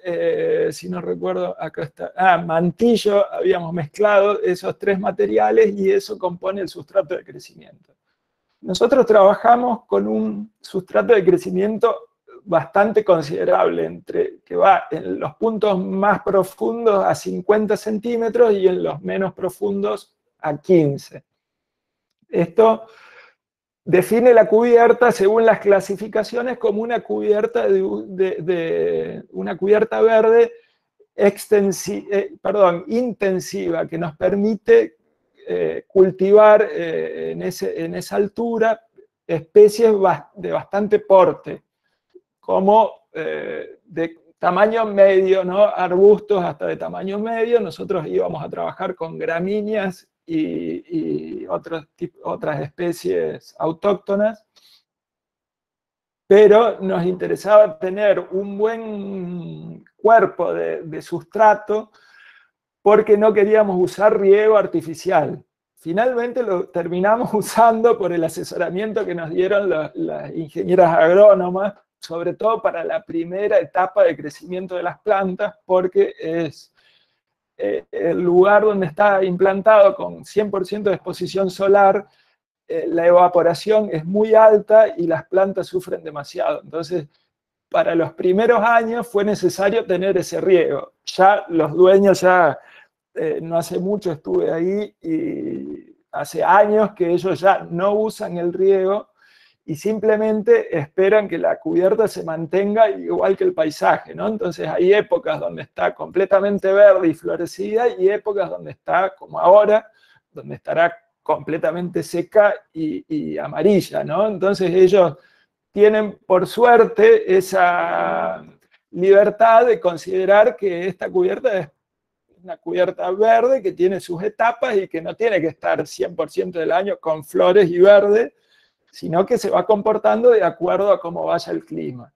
si no recuerdo, acá está, mantillo, habíamos mezclado esos tres materiales y eso compone el sustrato de crecimiento. Nosotros trabajamos con un sustrato de crecimiento bastante considerable, que va en los puntos más profundos a 50 centímetros y en los menos profundos a 15. Esto define la cubierta, según las clasificaciones, como una cubierta, una cubierta verde intensiva, que nos permite cultivar en esa altura especies de bastante porte, como de tamaño medio, ¿no? Arbustos hasta de tamaño medio. Nosotros íbamos a trabajar con gramíneas y otras especies autóctonas, pero nos interesaba tener un buen cuerpo de sustrato porque no queríamos usar riego artificial. Finalmente lo terminamos usando por el asesoramiento que nos dieron las ingenieras agrónomas, sobre todo para la primera etapa de crecimiento de las plantas, porque es el lugar donde está implantado con 100% de exposición solar, la evaporación es muy alta y las plantas sufren demasiado. Entonces, para los primeros años fue necesario tener ese riego. Ya los dueños, no hace mucho estuve ahí y hace años que ellos ya no usan el riego y simplemente esperan que la cubierta se mantenga igual que el paisaje, ¿no? Entonces hay épocas donde está completamente verde y florecida y épocas donde está, como ahora, donde estará completamente seca y amarilla, ¿no? Entonces ellos tienen, por suerte, esa libertad de considerar que esta cubierta es una cubierta verde que tiene sus etapas y que no tiene que estar 100% del año con flores y verde, sino que se va comportando de acuerdo a cómo vaya el clima.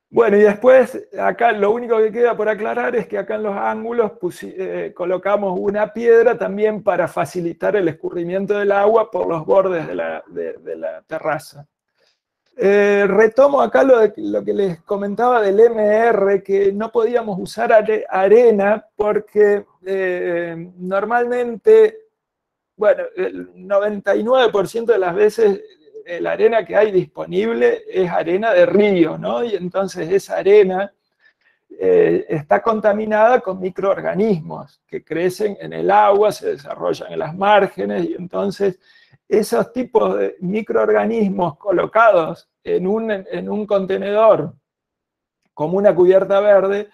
Bueno, y después, acá lo único que queda por aclarar es que acá en los ángulos colocamos una piedra también para facilitar el escurrimiento del agua por los bordes de la terraza. Retomo acá lo que les comentaba del MR, que no podíamos usar arena porque normalmente, bueno, el 99% de las veces la arena que hay disponible es arena de río, ¿no? Y entonces esa arena está contaminada con microorganismos que crecen en el agua, se desarrollan en las márgenes, y entonces esos tipos de microorganismos colocados en un contenedor como una cubierta verde,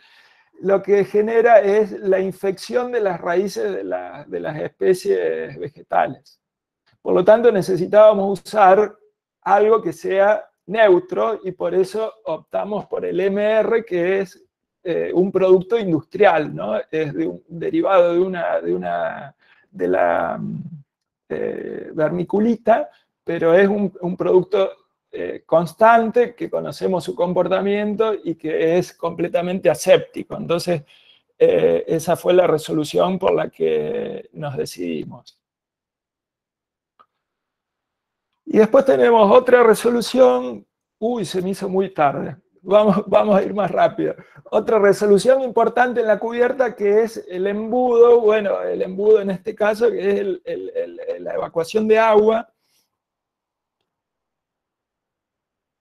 lo que genera es la infección de las raíces de las especies vegetales. Por lo tanto, necesitábamos usar algo que sea neutro y por eso optamos por el MR, que es un producto industrial, ¿no? Es derivado de la vermiculita, pero es un producto constante, que conocemos su comportamiento y que es completamente aséptico. Entonces, esa fue la resolución por la que nos decidimos. Y después tenemos otra resolución. Uy, se me hizo muy tarde. Vamos a ir más rápido. Otra resolución importante en la cubierta, que es el embudo. Bueno, el embudo en este caso, que es la evacuación de agua.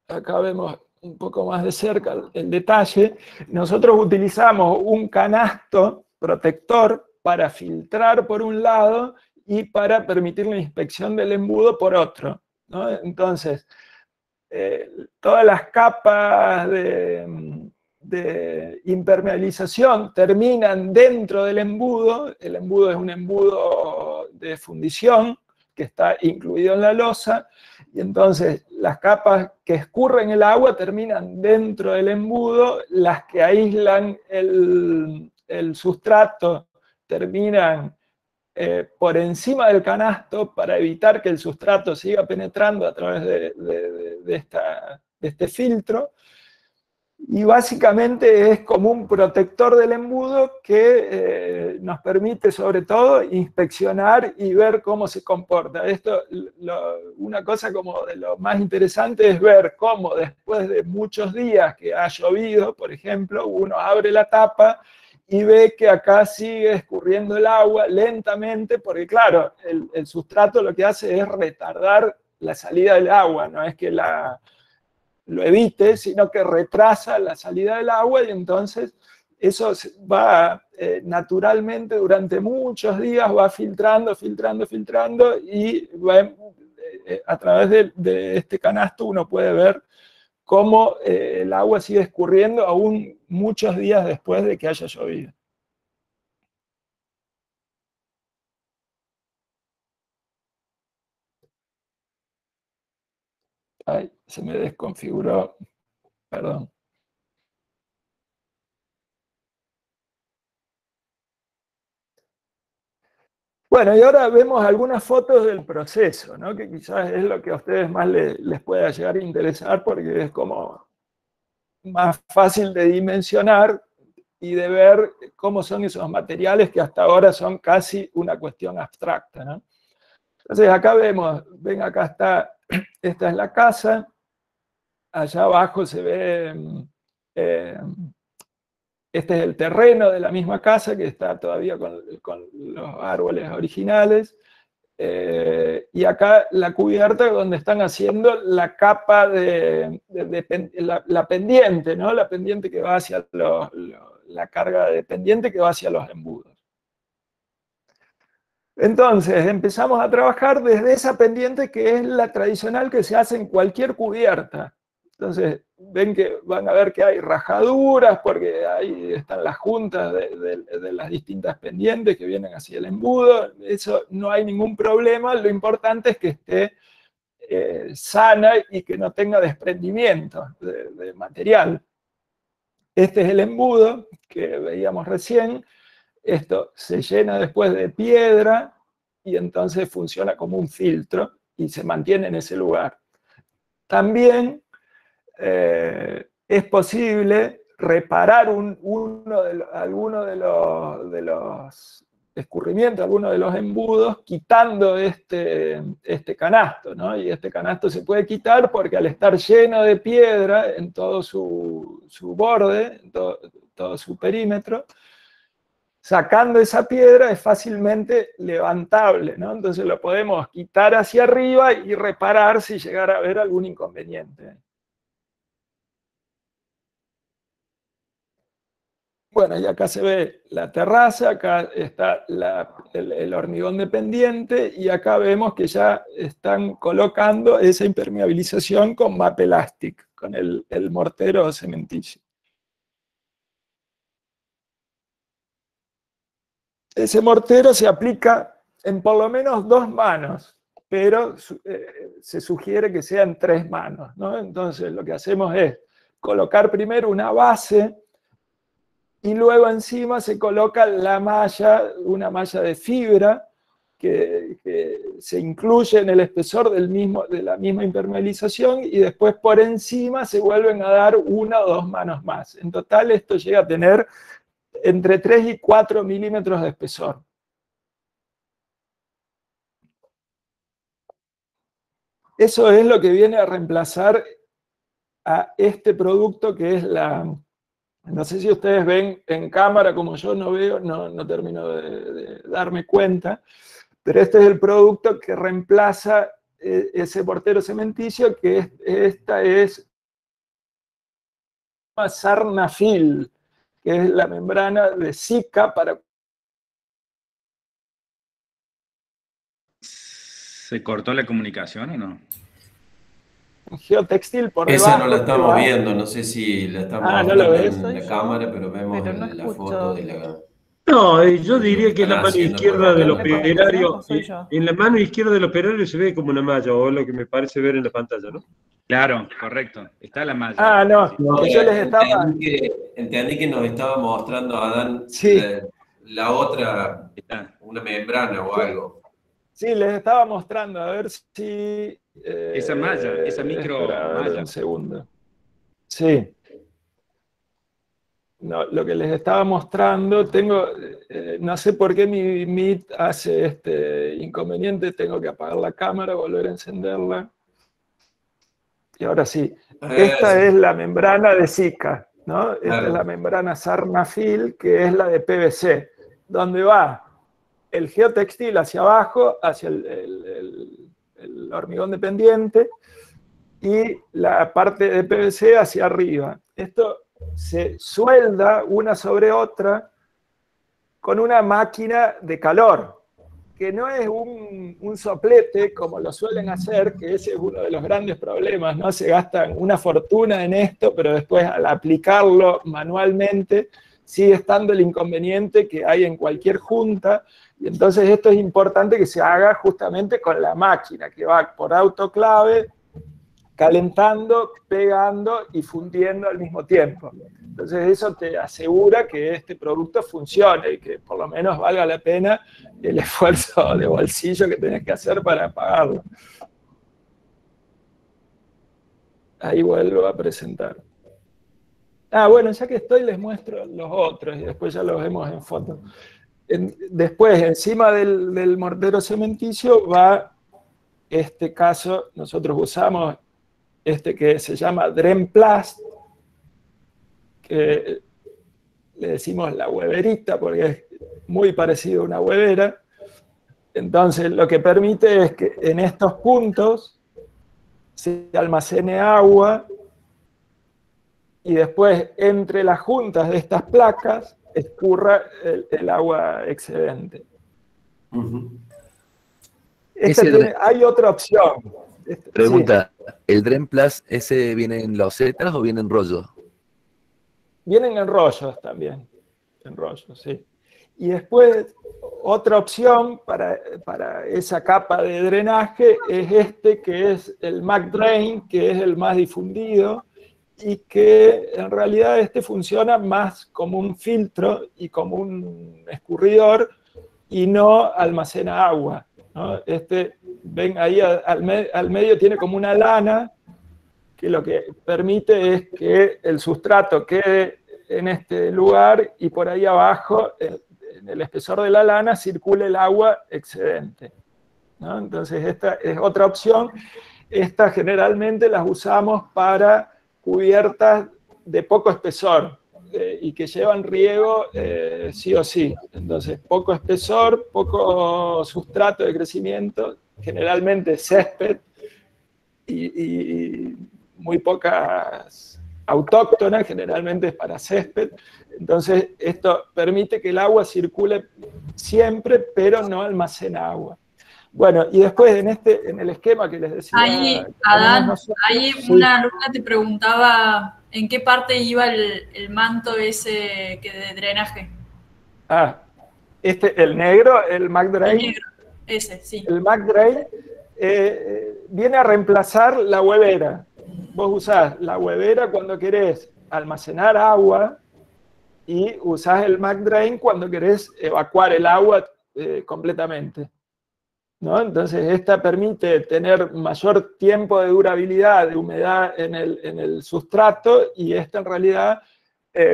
Acá vemos un poco más de cerca el detalle. Nosotros utilizamos un canasto protector para filtrar por un lado y para permitir la inspección del embudo por otro, ¿no? Entonces, todas las capas de impermeabilización terminan dentro del embudo. El embudo es un embudo de fundición que está incluido en la losa, y entonces las capas que escurren el agua terminan dentro del embudo, las que aíslan el sustrato terminan por encima del canasto para evitar que el sustrato siga penetrando a través de este filtro. Y básicamente es como un protector del embudo que nos permite sobre todo inspeccionar y ver cómo se comporta. Esto, una cosa como de lo más interesante es ver cómo después de muchos días que ha llovido, por ejemplo, uno abre la tapa y ve que acá sigue escurriendo el agua lentamente, porque claro, el sustrato lo que hace es retardar la salida del agua, no es que lo evite, sino que retrasa la salida del agua, y entonces eso va naturalmente durante muchos días, va filtrando, y va, a través de este canasto uno puede ver cómo el agua sigue escurriendo aún muchos días después de que haya llovido. Ay, se me desconfiguró, perdón. Bueno, y ahora vemos algunas fotos del proceso, ¿no? Que quizás es lo que a ustedes más les pueda llegar a interesar, porque es como más fácil de dimensionar y de ver cómo son esos materiales que hasta ahora son casi una cuestión abstracta, ¿no? Entonces acá vemos, ven, acá está, esta es la casa, allá abajo se ve, este es el terreno de la misma casa que está todavía con los árboles originales, y acá la cubierta donde están haciendo la capa la pendiente, ¿no? La pendiente que va hacia la carga de pendiente que va hacia los embudos. Entonces empezamos a trabajar desde esa pendiente que es la tradicional que se hace en cualquier cubierta. Entonces ven que van a ver que hay rajaduras porque ahí están las juntas de las distintas pendientes que vienen hacia el embudo. Eso no hay ningún problema, lo importante es que esté sana y que no tenga desprendimiento de material. Este es el embudo que veíamos recién. Esto se llena después de piedra y entonces funciona como un filtro y se mantiene en ese lugar. También es posible reparar alguno de los escurrimientos, alguno de los embudos, quitando este canasto, ¿no? Y este canasto se puede quitar porque al estar lleno de piedra en todo su borde, en todo su perímetro, sacando esa piedra es fácilmente levantable, ¿no? Entonces lo podemos quitar hacia arriba y reparar si llegara a haber algún inconveniente. Bueno, y acá se ve la terraza, acá está el hormigón de pendiente, y acá vemos que ya están colocando esa impermeabilización con Mapelastic, con el mortero cementillo. Ese mortero se aplica en por lo menos 2 manos, pero se sugiere que sean 3 manos, ¿no? Entonces lo que hacemos es colocar primero una base y luego encima se coloca la malla, una malla de fibra que se incluye en el espesor de la misma impermeabilización, y después por encima se vuelven a dar 1 o 2 manos más. En total esto llega a tener entre 3 y 4 milímetros de espesor. Eso es lo que viene a reemplazar a este producto que es no sé si ustedes ven en cámara, como yo no veo, no termino de darme cuenta, pero este es el producto que reemplaza ese mortero cementicio, que esta es Sarnafil, que es la membrana de Zika para... ¿Se cortó la comunicación o no? Geotextil por Esa debajo. no la estamos viendo, no sé si la estamos ¿no mostrando en la cámara, pero vemos no la foto de la... No, yo diría que es la mano izquierda del por acá. operario. Soy yo. En la mano izquierda del operario se ve como una malla, o lo que me parece ver en la pantalla, ¿no? Claro, correcto. Está la malla. No, yo les estaba... Entendí que nos estaba mostrando, Adán, Sí. la otra, una membrana o algo. Sí, les estaba mostrando, a ver si... esa malla, esa micro malla. Un segundo. Sí. No, lo que les estaba mostrando, tengo, no sé por qué mi Meet hace este inconveniente, tengo que apagar la cámara, volver a encenderla. Y ahora sí, esta es la membrana de Zika, ¿no? Esta es la membrana Sarnafil, que es la de PVC, donde va el geotextil hacia abajo, hacia el hormigón dependiente, y la parte de PVC hacia arriba. Esto se suelda una sobre otra con una máquina de calor, que no es un soplete como lo suelen hacer, que ese es uno de los grandes problemas, ¿no? Se gastan una fortuna en esto, pero después al aplicarlo manualmente sigue estando el inconveniente que hay en cualquier junta, y entonces esto es importante que se haga justamente con la máquina, que va por autoclave, calentando, pegando y fundiendo al mismo tiempo. Entonces eso te asegura que este producto funcione y que por lo menos valga la pena el esfuerzo de bolsillo que tenés que hacer para pagarlo. Ahí vuelvo a presentar. Ah, bueno, ya que estoy les muestro los otros y después ya los vemos en foto. Después, encima del mortero cementicio va este caso, nosotros usamos este que se llama Dremplast, que le decimos la hueverita porque es muy parecido a una huevera. Entonces lo que permite es que en estos puntos se almacene agua y después entre las juntas de estas placas escurra el agua excedente. Hay otra opción. Pregunta, sí. ¿El Dremplast ese viene en losetas o viene en rollo? Vienen en rollos también, en rollos, sí. Y después, otra opción para esa capa de drenaje es este, que es el McDrain, que es el más difundido, y que en realidad este funciona más como un filtro y como un escurridor, y no almacena agua, ¿no? Ven ahí al medio tiene como una lana, que lo que permite es que el sustrato quede en este lugar y por ahí abajo, en el espesor de la lana, circule el agua excedente, ¿no? Entonces esta es otra opción. Estas generalmente las usamos para cubiertas de poco espesor y que llevan riego sí o sí. Entonces poco espesor, poco sustrato de crecimiento, generalmente césped y muy pocas autóctonas, generalmente es para césped. Entonces esto permite que el agua circule siempre, pero no almacena agua. Bueno, y después en el esquema que les decía... Ahí, Adán, ahí una alumna te preguntaba en qué parte iba el manto ese de drenaje. Ah, el negro, el McDrain. El negro, ese, sí. El McDrain viene a reemplazar la huevera. Vos usás la huevera cuando querés almacenar agua y usás el McDrain cuando querés evacuar el agua completamente, ¿no? Entonces esta permite tener mayor tiempo de durabilidad, de humedad en el sustrato, y esta en realidad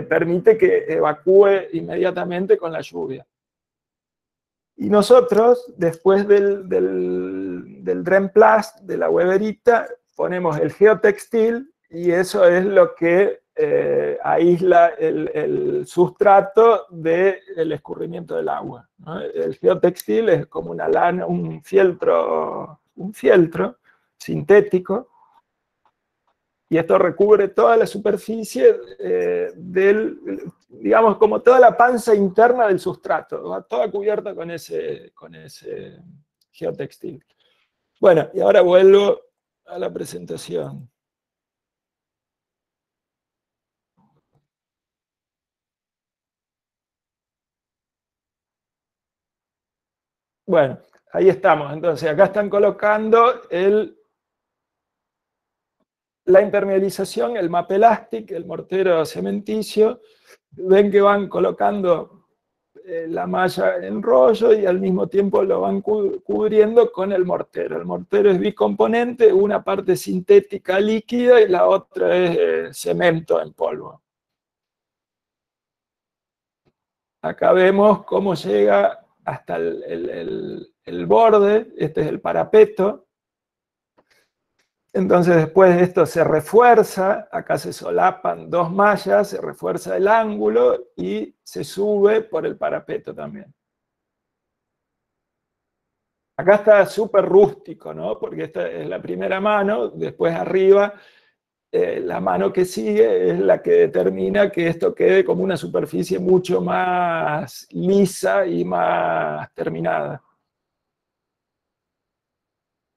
permite que evacúe inmediatamente con la lluvia. Y nosotros, después del Dremplast, de la hueverita, ponemos el geotextil, y eso es lo que aísla el sustrato del escurrimiento del agua, ¿no? El geotextil es como una lana, un fieltro sintético, y esto recubre toda la superficie digamos, como toda la panza interna del sustrato, va toda cubierta con ese geotextil. Bueno, y ahora vuelvo a la presentación. Bueno, ahí estamos. Entonces, acá están colocando la impermeabilización, el Mapelastic, el mortero cementicio. Ven que van colocando la malla en rollo y al mismo tiempo lo van cubriendo con el mortero. El mortero es bicomponente, una parte sintética líquida y la otra es cemento en polvo. Acá vemos cómo llega hasta el borde, este es el parapeto. Entonces después de esto se refuerza, acá se solapan dos mallas, se refuerza el ángulo y se sube por el parapeto también. Acá está súper rústico, ¿no? Porque esta es la primera mano, después arriba la mano que sigue es la que determina que esto quede como una superficie mucho más lisa y más terminada.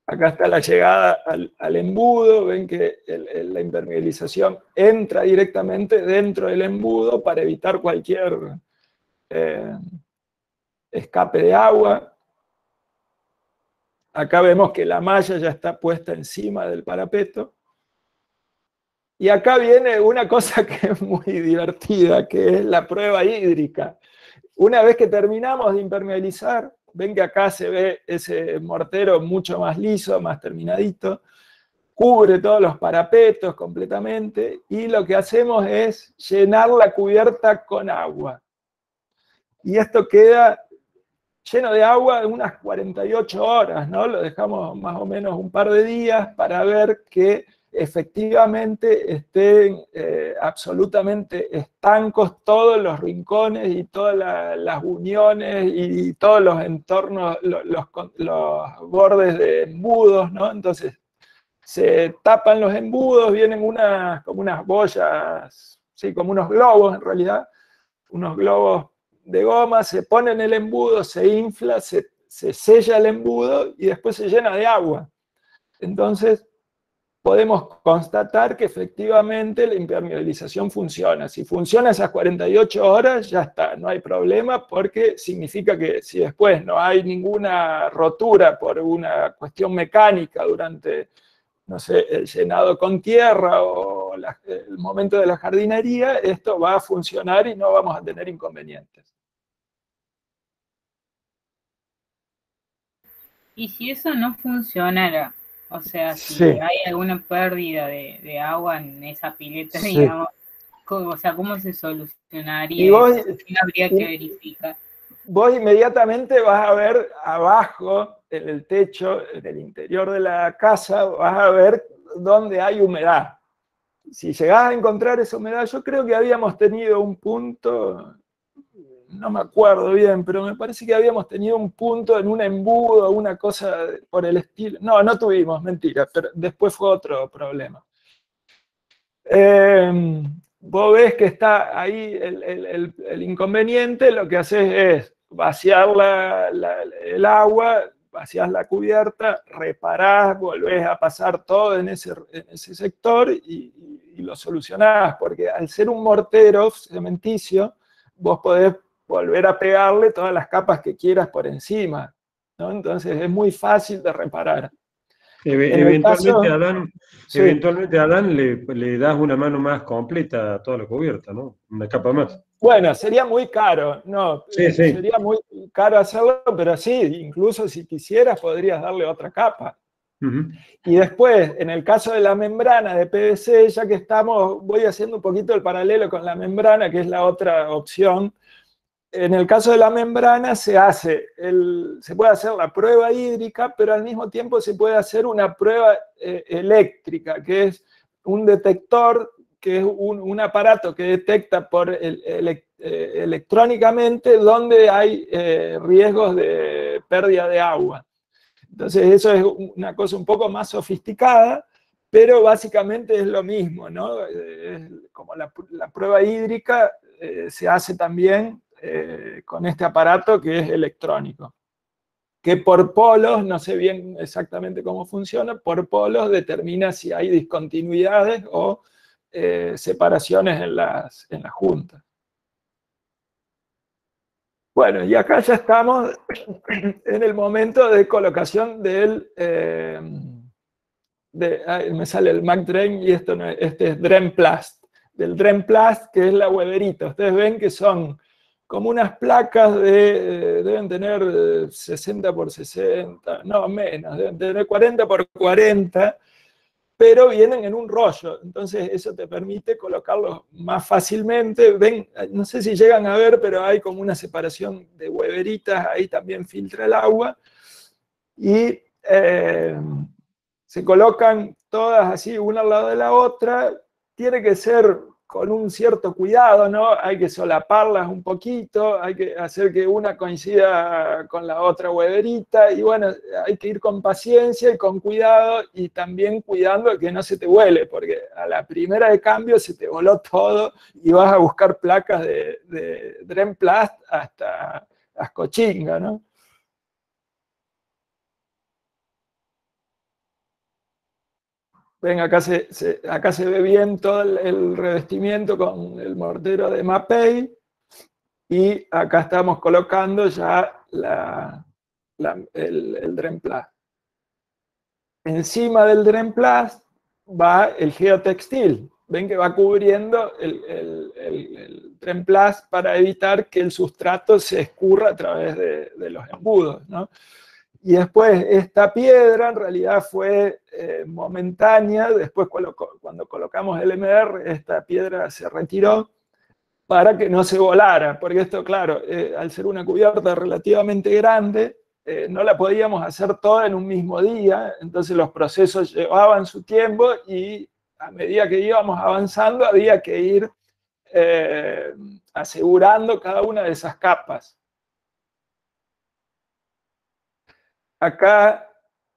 Acá está la llegada al embudo, ven que la impermeabilización entra directamente dentro del embudo para evitar cualquier escape de agua. Acá vemos que la malla ya está puesta encima del parapeto. Y acá viene una cosa que es muy divertida, que es la prueba hídrica. Una vez que terminamos de impermeabilizar, ven que acá se ve ese mortero mucho más liso, más terminadito, cubre todos los parapetos completamente, y lo que hacemos es llenar la cubierta con agua. Y esto queda lleno de agua unas 48 horas, ¿no? Lo dejamos más o menos un par de días para ver que efectivamente estén absolutamente estancos todos los rincones y todas las uniones y todos los entornos, los bordes de embudos, ¿no? Entonces se tapan los embudos, vienen como unas boyas, sí, como unos globos en realidad, unos globos de goma, se pone en el embudo, se infla, se sella el embudo y después se llena de agua. Entonces podemos constatar que efectivamente la impermeabilización funciona. Si funciona esas 48 horas, ya está, no hay problema, porque significa que si después no hay ninguna rotura por una cuestión mecánica durante, no sé, el llenado con tierra o el momento de la jardinería, esto va a funcionar y no vamos a tener inconvenientes. ¿Y si eso no funcionara? O sea, si Sí. hay alguna pérdida de agua en esa pileta, Sí. digamos, o sea, ¿cómo se solucionaría Y vos, eso? ¿Qué habría que verificar? Vos inmediatamente vas a ver abajo, en el techo, en el interior de la casa, vas a ver dónde hay humedad. Si llegás a encontrar esa humedad, yo creo que habíamos tenido un punto, no me acuerdo bien, pero me parece que habíamos tenido un punto en un embudo, una cosa por el estilo. No, no tuvimos, mentira, pero después fue otro problema. Vos ves que está ahí el inconveniente, lo que haces es vaciar el agua, vaciás la cubierta, reparás, volvés a pasar todo en ese sector y lo solucionás, porque al ser un mortero cementicio, vos podés volver a pegarle todas las capas que quieras por encima, ¿no? Entonces es muy fácil de reparar. Eventualmente a Adán le das una mano más completa a toda la cubierta, ¿no? Una capa más. Bueno, sería muy caro, no, sí. Sería muy caro hacerlo, pero sí, incluso si quisieras podrías darle otra capa. Y después, en el caso de la membrana de PVC, ya que estamos, voy haciendo un poquito el paralelo con la membrana, que es la otra opción. En el caso de la membrana se puede hacer la prueba hídrica, pero al mismo tiempo se puede hacer una prueba eléctrica, que es un detector, que es un aparato que detecta electrónicamente dónde hay riesgos de pérdida de agua. Entonces eso es una cosa un poco más sofisticada, pero básicamente es lo mismo, ¿no? Como la prueba hídrica se hace también con este aparato que es electrónico, que por polos, no sé bien exactamente cómo funciona, por polos determina si hay discontinuidades o separaciones en las juntas. Bueno, y acá ya estamos en el momento de colocación del... me sale el Mac Drain y este es Drain Plast. Del Drain Plast, que es la hueverita. Ustedes ven que son como unas placas deben tener 60 por 60, no menos, deben tener 40 por 40, pero vienen en un rollo, entonces eso te permite colocarlos más fácilmente. Ven, no sé si llegan a ver, pero hay como una separación de hueveritas, ahí también filtra el agua, y se colocan todas así, una al lado de la otra. Tiene que ser con un cierto cuidado, ¿no? Hay que solaparlas un poquito, hay que hacer que una coincida con la otra hueverita, y bueno, hay que ir con paciencia y con cuidado, y también cuidando de que no se te vuele, porque a la primera de cambio se te voló todo y vas a buscar placas de Dremplast hasta Ascochinga, ¿no? Ven, acá se ve bien todo el revestimiento con el mortero de Mapei, y acá estamos colocando ya el Dremplast. Encima del Dremplast va el geotextil. Ven que va cubriendo el Dremplast para evitar que el sustrato se escurra a través de los embudos, ¿no? Y después esta piedra en realidad fue momentánea. Después cuando colocamos el MR, esta piedra se retiró para que no se volara, porque esto, claro, al ser una cubierta relativamente grande, no la podíamos hacer toda en un mismo día, entonces los procesos llevaban su tiempo, y a medida que íbamos avanzando había que ir asegurando cada una de esas capas. Acá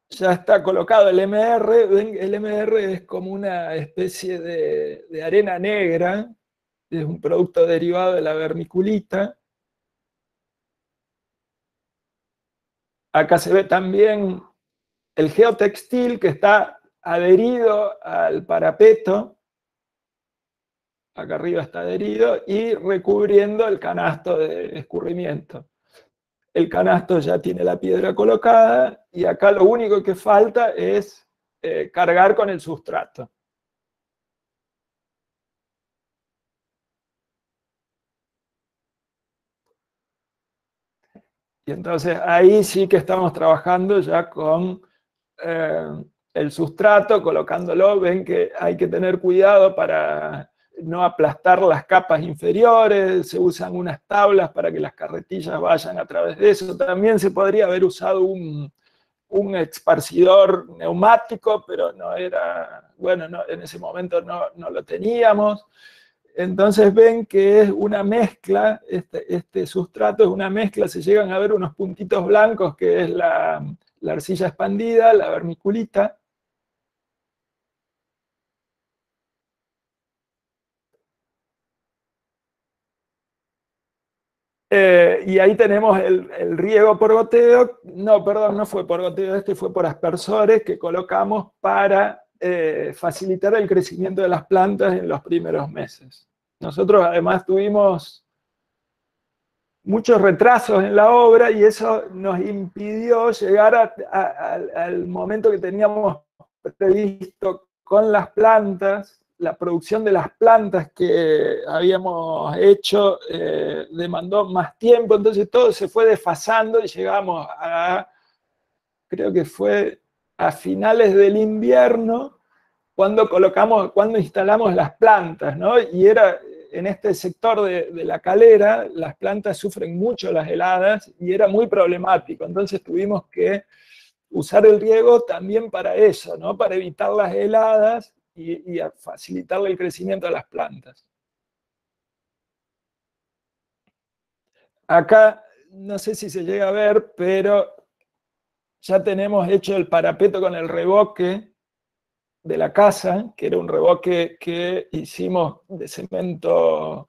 ya está colocado el MR. ¿Ven? El MR es como una especie de arena negra, es un producto derivado de la vermiculita. Acá se ve también el geotextil que está adherido al parapeto. Acá arriba está adherido y recubriendo el canasto de escurrimiento. El canasto ya tiene la piedra colocada, y acá lo único que falta es cargar con el sustrato. Y entonces ahí sí que estamos trabajando ya con el sustrato, colocándolo. Ven que hay que tener cuidado para no aplastar las capas inferiores, se usan unas tablas para que las carretillas vayan a través de eso. También se podría haber usado un esparcidor neumático, pero no era, bueno, no, en ese momento no lo teníamos. Entonces ven que es una mezcla, este sustrato es una mezcla. Se llegan a ver unos puntitos blancos, que es la arcilla expandida, la vermiculita. Y ahí tenemos el riego por goteo. No, perdón, no fue por goteo, este fue por aspersores que colocamos para facilitar el crecimiento de las plantas en los primeros meses. Nosotros además tuvimos muchos retrasos en la obra, y eso nos impidió llegar al momento que teníamos previsto con las plantas. La producción de las plantas que habíamos hecho demandó más tiempo, entonces todo se fue desfasando, y llegamos a, creo que fue a finales del invierno, cuando instalamos las plantas, ¿no? Y era en este sector de la calera, las plantas sufren mucho las heladas, y era muy problemático. Entonces tuvimos que usar el riego también para eso, ¿no? Para evitar las heladas y a facilitarle el crecimiento a las plantas. Acá, no sé si se llega a ver, pero ya tenemos hecho el parapeto con el revoque de la casa, que era un revoque que hicimos de cemento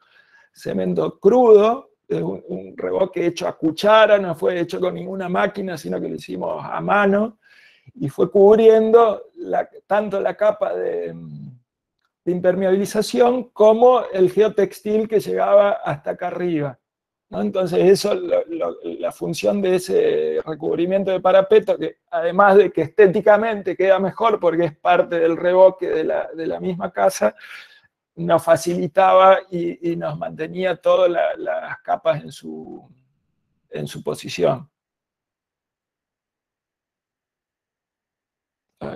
crudo. Es un revoque hecho a cuchara, no fue hecho con ninguna máquina, sino que lo hicimos a mano, y fue cubriendo tanto la capa de impermeabilización como el geotextil que llegaba hasta acá arriba, ¿no? Entonces eso, la función de ese recubrimiento de parapeto, que además de que estéticamente queda mejor porque es parte del revoque de la misma casa, nos facilitaba y nos mantenía todas las capas en su posición.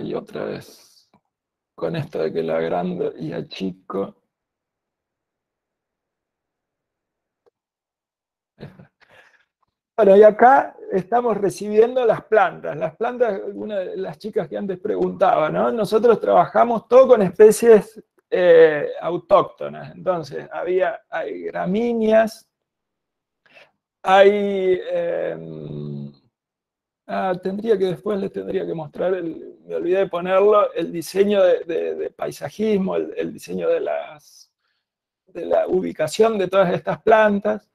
Y otra vez, con esto de que lo agrando y achico. Bueno, y acá estamos recibiendo las plantas. Las plantas, una de las chicas que antes preguntaba, ¿no? Nosotros trabajamos todo con especies autóctonas. Entonces, hay gramíneas, hay... después les tendría que mostrar, me olvidé de ponerlo, el diseño de paisajismo, el diseño de la ubicación de todas estas plantas.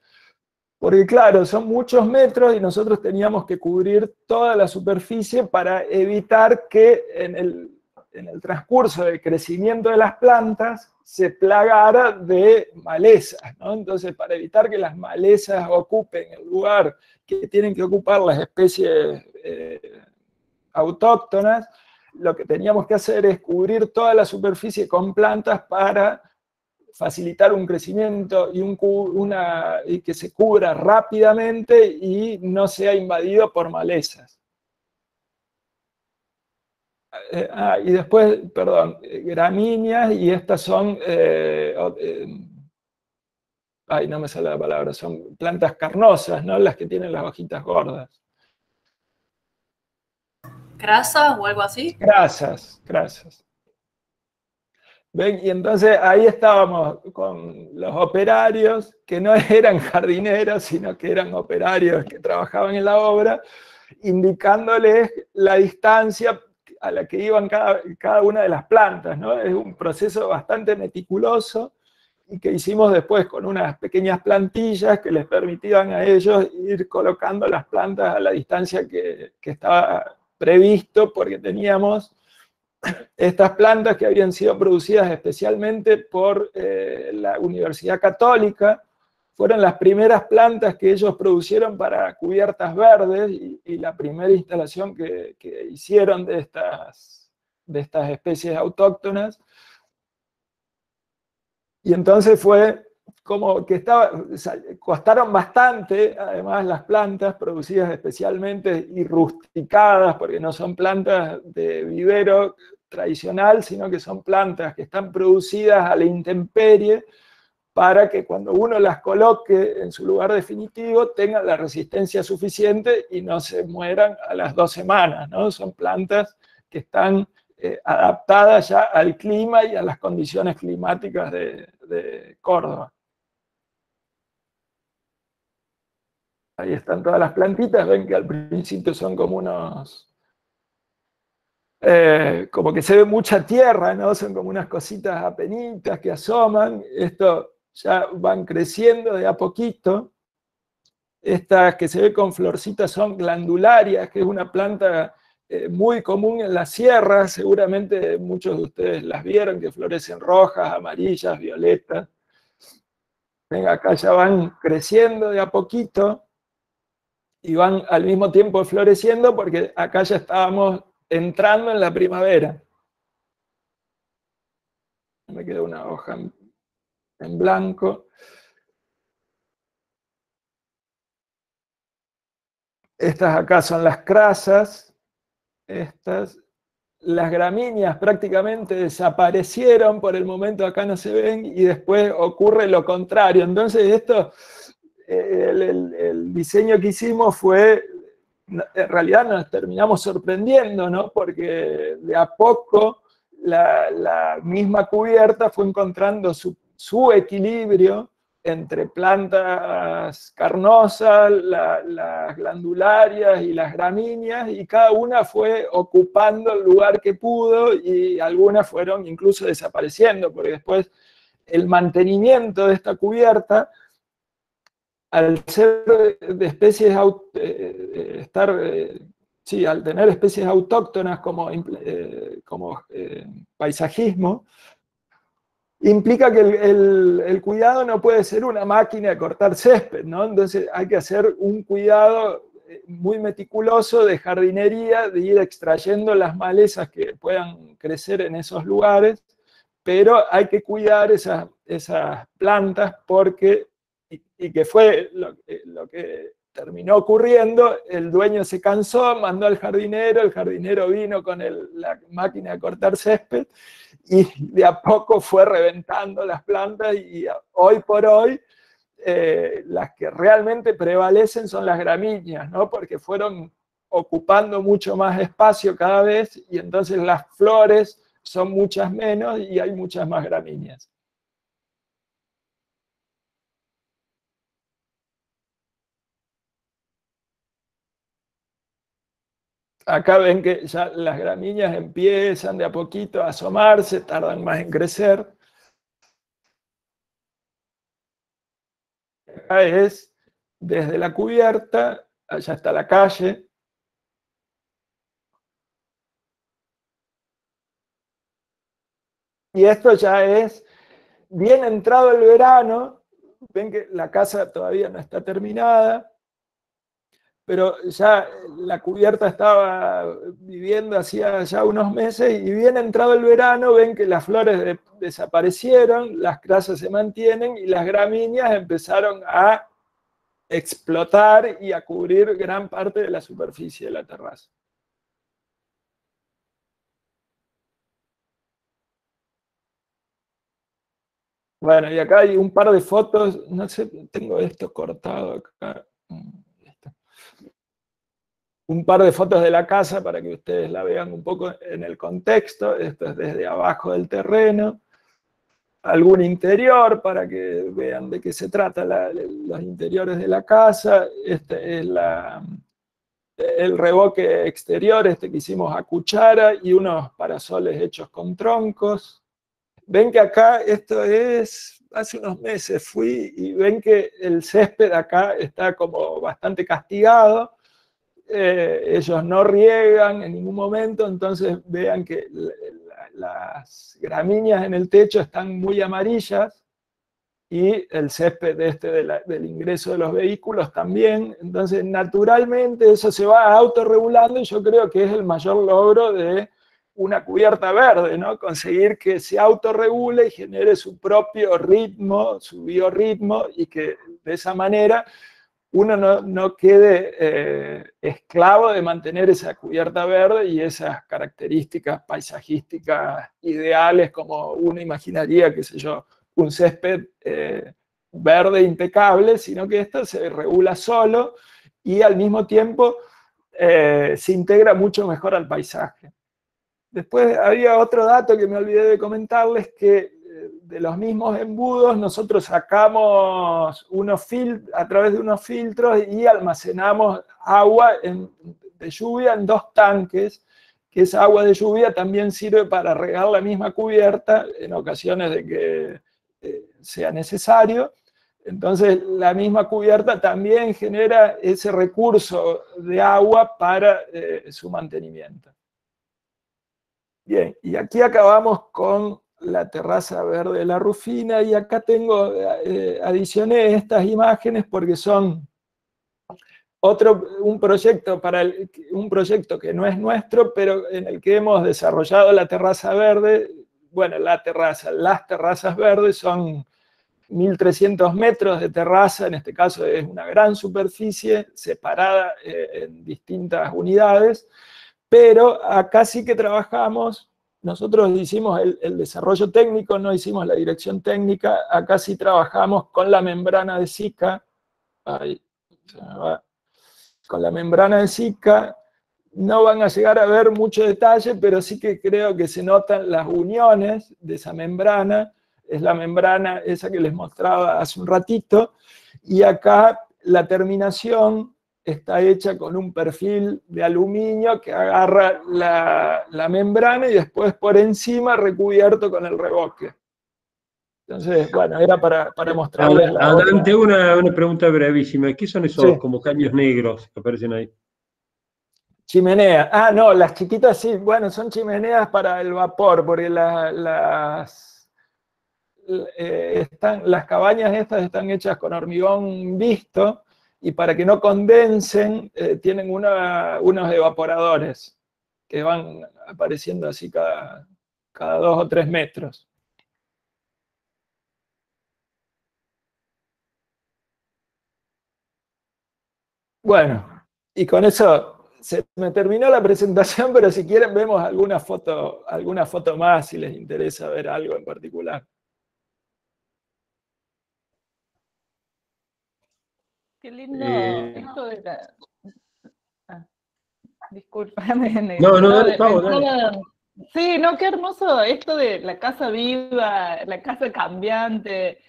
Porque claro, son muchos metros y nosotros teníamos que cubrir toda la superficie para evitar que en el transcurso del crecimiento de las plantas se plagara de malezas, ¿no? Entonces, para evitar que las malezas ocupen el lugar que tienen que ocupar las especies autóctonas, lo que teníamos que hacer es cubrir toda la superficie con plantas para facilitar un crecimiento y que se cubra rápidamente y no sea invadido por malezas. Y después, perdón, gramíneas, y estas son, no me sale la palabra, son plantas carnosas, ¿no? Las que tienen las hojitas gordas. ¿Grasas o algo así? Grasas. ¿Ven? Y entonces ahí estábamos con los operarios, que no eran jardineros, sino que eran operarios que trabajaban en la obra, indicándoles la distancia a la que iban cada una de las plantas, ¿no? Es un proceso bastante meticuloso y que hicimos después con unas pequeñas plantillas que les permitían a ellos ir colocando las plantas a la distancia que estaba previsto, porque teníamos estas plantas que habían sido producidas especialmente por la Universidad Católica. Fueron las primeras plantas que ellos producieron para cubiertas verdes y la primera instalación que hicieron de estas especies autóctonas. Y entonces fue como que costaron bastante, además, las plantas producidas especialmente y rusticadas, porque no son plantas de vivero tradicional, sino que son plantas que están producidas a la intemperie para que cuando uno las coloque en su lugar definitivo tengan la resistencia suficiente y no se mueran a las 2 semanas, ¿no? Son plantas que están adaptadas ya al clima y a las condiciones climáticas de Córdoba. Ahí están todas las plantitas, ven que al principio son como unos... como que se ve mucha tierra, ¿no? Son como unas cositas apenitas que asoman. Esto ya van creciendo de a poquito. Estas que se ve con florcitas son glandularias, que es una planta muy común en las sierras. Seguramente muchos de ustedes las vieron, que florecen rojas, amarillas, violetas. Ven, acá ya van creciendo de a poquito y van al mismo tiempo floreciendo, porque acá ya estábamos entrando en la primavera. Me queda una hoja en blanco. Estas acá son las crasas. Las gramíneas prácticamente desaparecieron, por el momento acá no se ven, y después ocurre lo contrario. Entonces esto, el diseño que hicimos fue, en realidad nos terminamos sorprendiendo, ¿no? Porque de a poco la misma cubierta fue encontrando su equilibrio entre plantas carnosas, las glandularias y las gramíneas, y cada una fue ocupando el lugar que pudo, y algunas fueron incluso desapareciendo, porque después el mantenimiento de esta cubierta, al ser de especies, al tener especies autóctonas como paisajismo, implica que el cuidado no puede ser una máquina de cortar césped, ¿no? Entonces hay que hacer un cuidado muy meticuloso de jardinería, de ir extrayendo las malezas que puedan crecer en esos lugares pero hay que cuidar esas plantas porque, y que fue lo que terminó ocurriendo, el dueño se cansó, mandó al jardinero, el jardinero vino con la máquina de cortar césped y de a poco fue reventando las plantas y hoy por hoy las que realmente prevalecen son las gramíneas, ¿no? Porque fueron ocupando mucho más espacio cada vez y entonces las flores son muchas menos y hay muchas más gramíneas. Acá ven que ya las gramíneas empiezan de a poquito a asomarse, tardan más en crecer. Acá es desde la cubierta, allá está la calle. Y esto ya es bien entrado el verano. Ven que la casa todavía no está terminada, pero ya la cubierta estaba viviendo hacía ya unos meses y bien entrado el verano ven que las flores desaparecieron, las crasas se mantienen y las gramíneas empezaron a explotar y a cubrir gran parte de la superficie de la terraza. Bueno, y acá hay un par de fotos, no sé, tengo esto cortado acá. Un par de fotos de la casa para que ustedes la vean un poco en el contexto. Esto es desde abajo del terreno. Algún interior para que vean de qué se trata los interiores de la casa. Este es el revoque exterior, este que hicimos a cuchara, y unos parasoles hechos con troncos. Ven que acá, esto es, hace unos meses fui, y ven que el césped acá está como bastante castigado. Ellos no riegan en ningún momento, entonces vean que las gramíneas en el techo están muy amarillas y el césped del ingreso de los vehículos también. Entonces, naturalmente eso se va autorregulando y yo creo que es el mayor logro de una cubierta verde, ¿no? Conseguir que se autorregule y genere su propio ritmo, su biorritmo, y que de esa manera uno no quede esclavo de mantener esa cubierta verde y esas características paisajísticas ideales como uno imaginaría, qué sé yo, un césped verde impecable, sino que esto se regula solo y al mismo tiempo se integra mucho mejor al paisaje. Después había otro dato que me olvidé de comentarles, que de los mismos embudos nosotros sacamos a través de unos filtros y almacenamos agua de lluvia en 2 tanques, que esa agua de lluvia también sirve para regar la misma cubierta en ocasiones de que sea necesario. Entonces la misma cubierta también genera ese recurso de agua para su mantenimiento. Bien, y aquí acabamos con la terraza verde de la Rufina, y acá adicioné estas imágenes porque son un proyecto que no es nuestro, pero en el que hemos desarrollado la terraza verde. Bueno, las terrazas verdes son 1.300 metros de terraza, en este caso es una gran superficie separada en distintas unidades, pero acá sí que trabajamos. Nosotros hicimos el desarrollo técnico, no hicimos la dirección técnica. Acá sí trabajamos con la membrana de Zika. Ahí, se me va. Con la membrana de Zika. No van a llegar a ver mucho detalle, pero sí que creo que se notan las uniones de esa membrana. Es la membrana esa que les mostraba hace un ratito. Y acá la terminación está hecha con un perfil de aluminio que agarra la membrana y después por encima recubierto con el revoque. Entonces, bueno, era para mostrarles la Adán, tengo una pregunta brevísima. ¿Qué son esos como caños negros que aparecen ahí? Chimenea. Ah, no, las chiquitas sí. Bueno, son chimeneas para el vapor, porque las cabañas estas están hechas con hormigón visto, y para que no condensen, tienen unos evaporadores que van apareciendo así cada 2 o 3 metros. Bueno, y con eso se me terminó la presentación, pero si quieren vemos alguna foto más si les interesa ver algo en particular. Qué lindo esto de la... discúlpame. No, dale, Pau, dale. Sí, no, qué hermoso esto de la casa viva, la casa cambiante.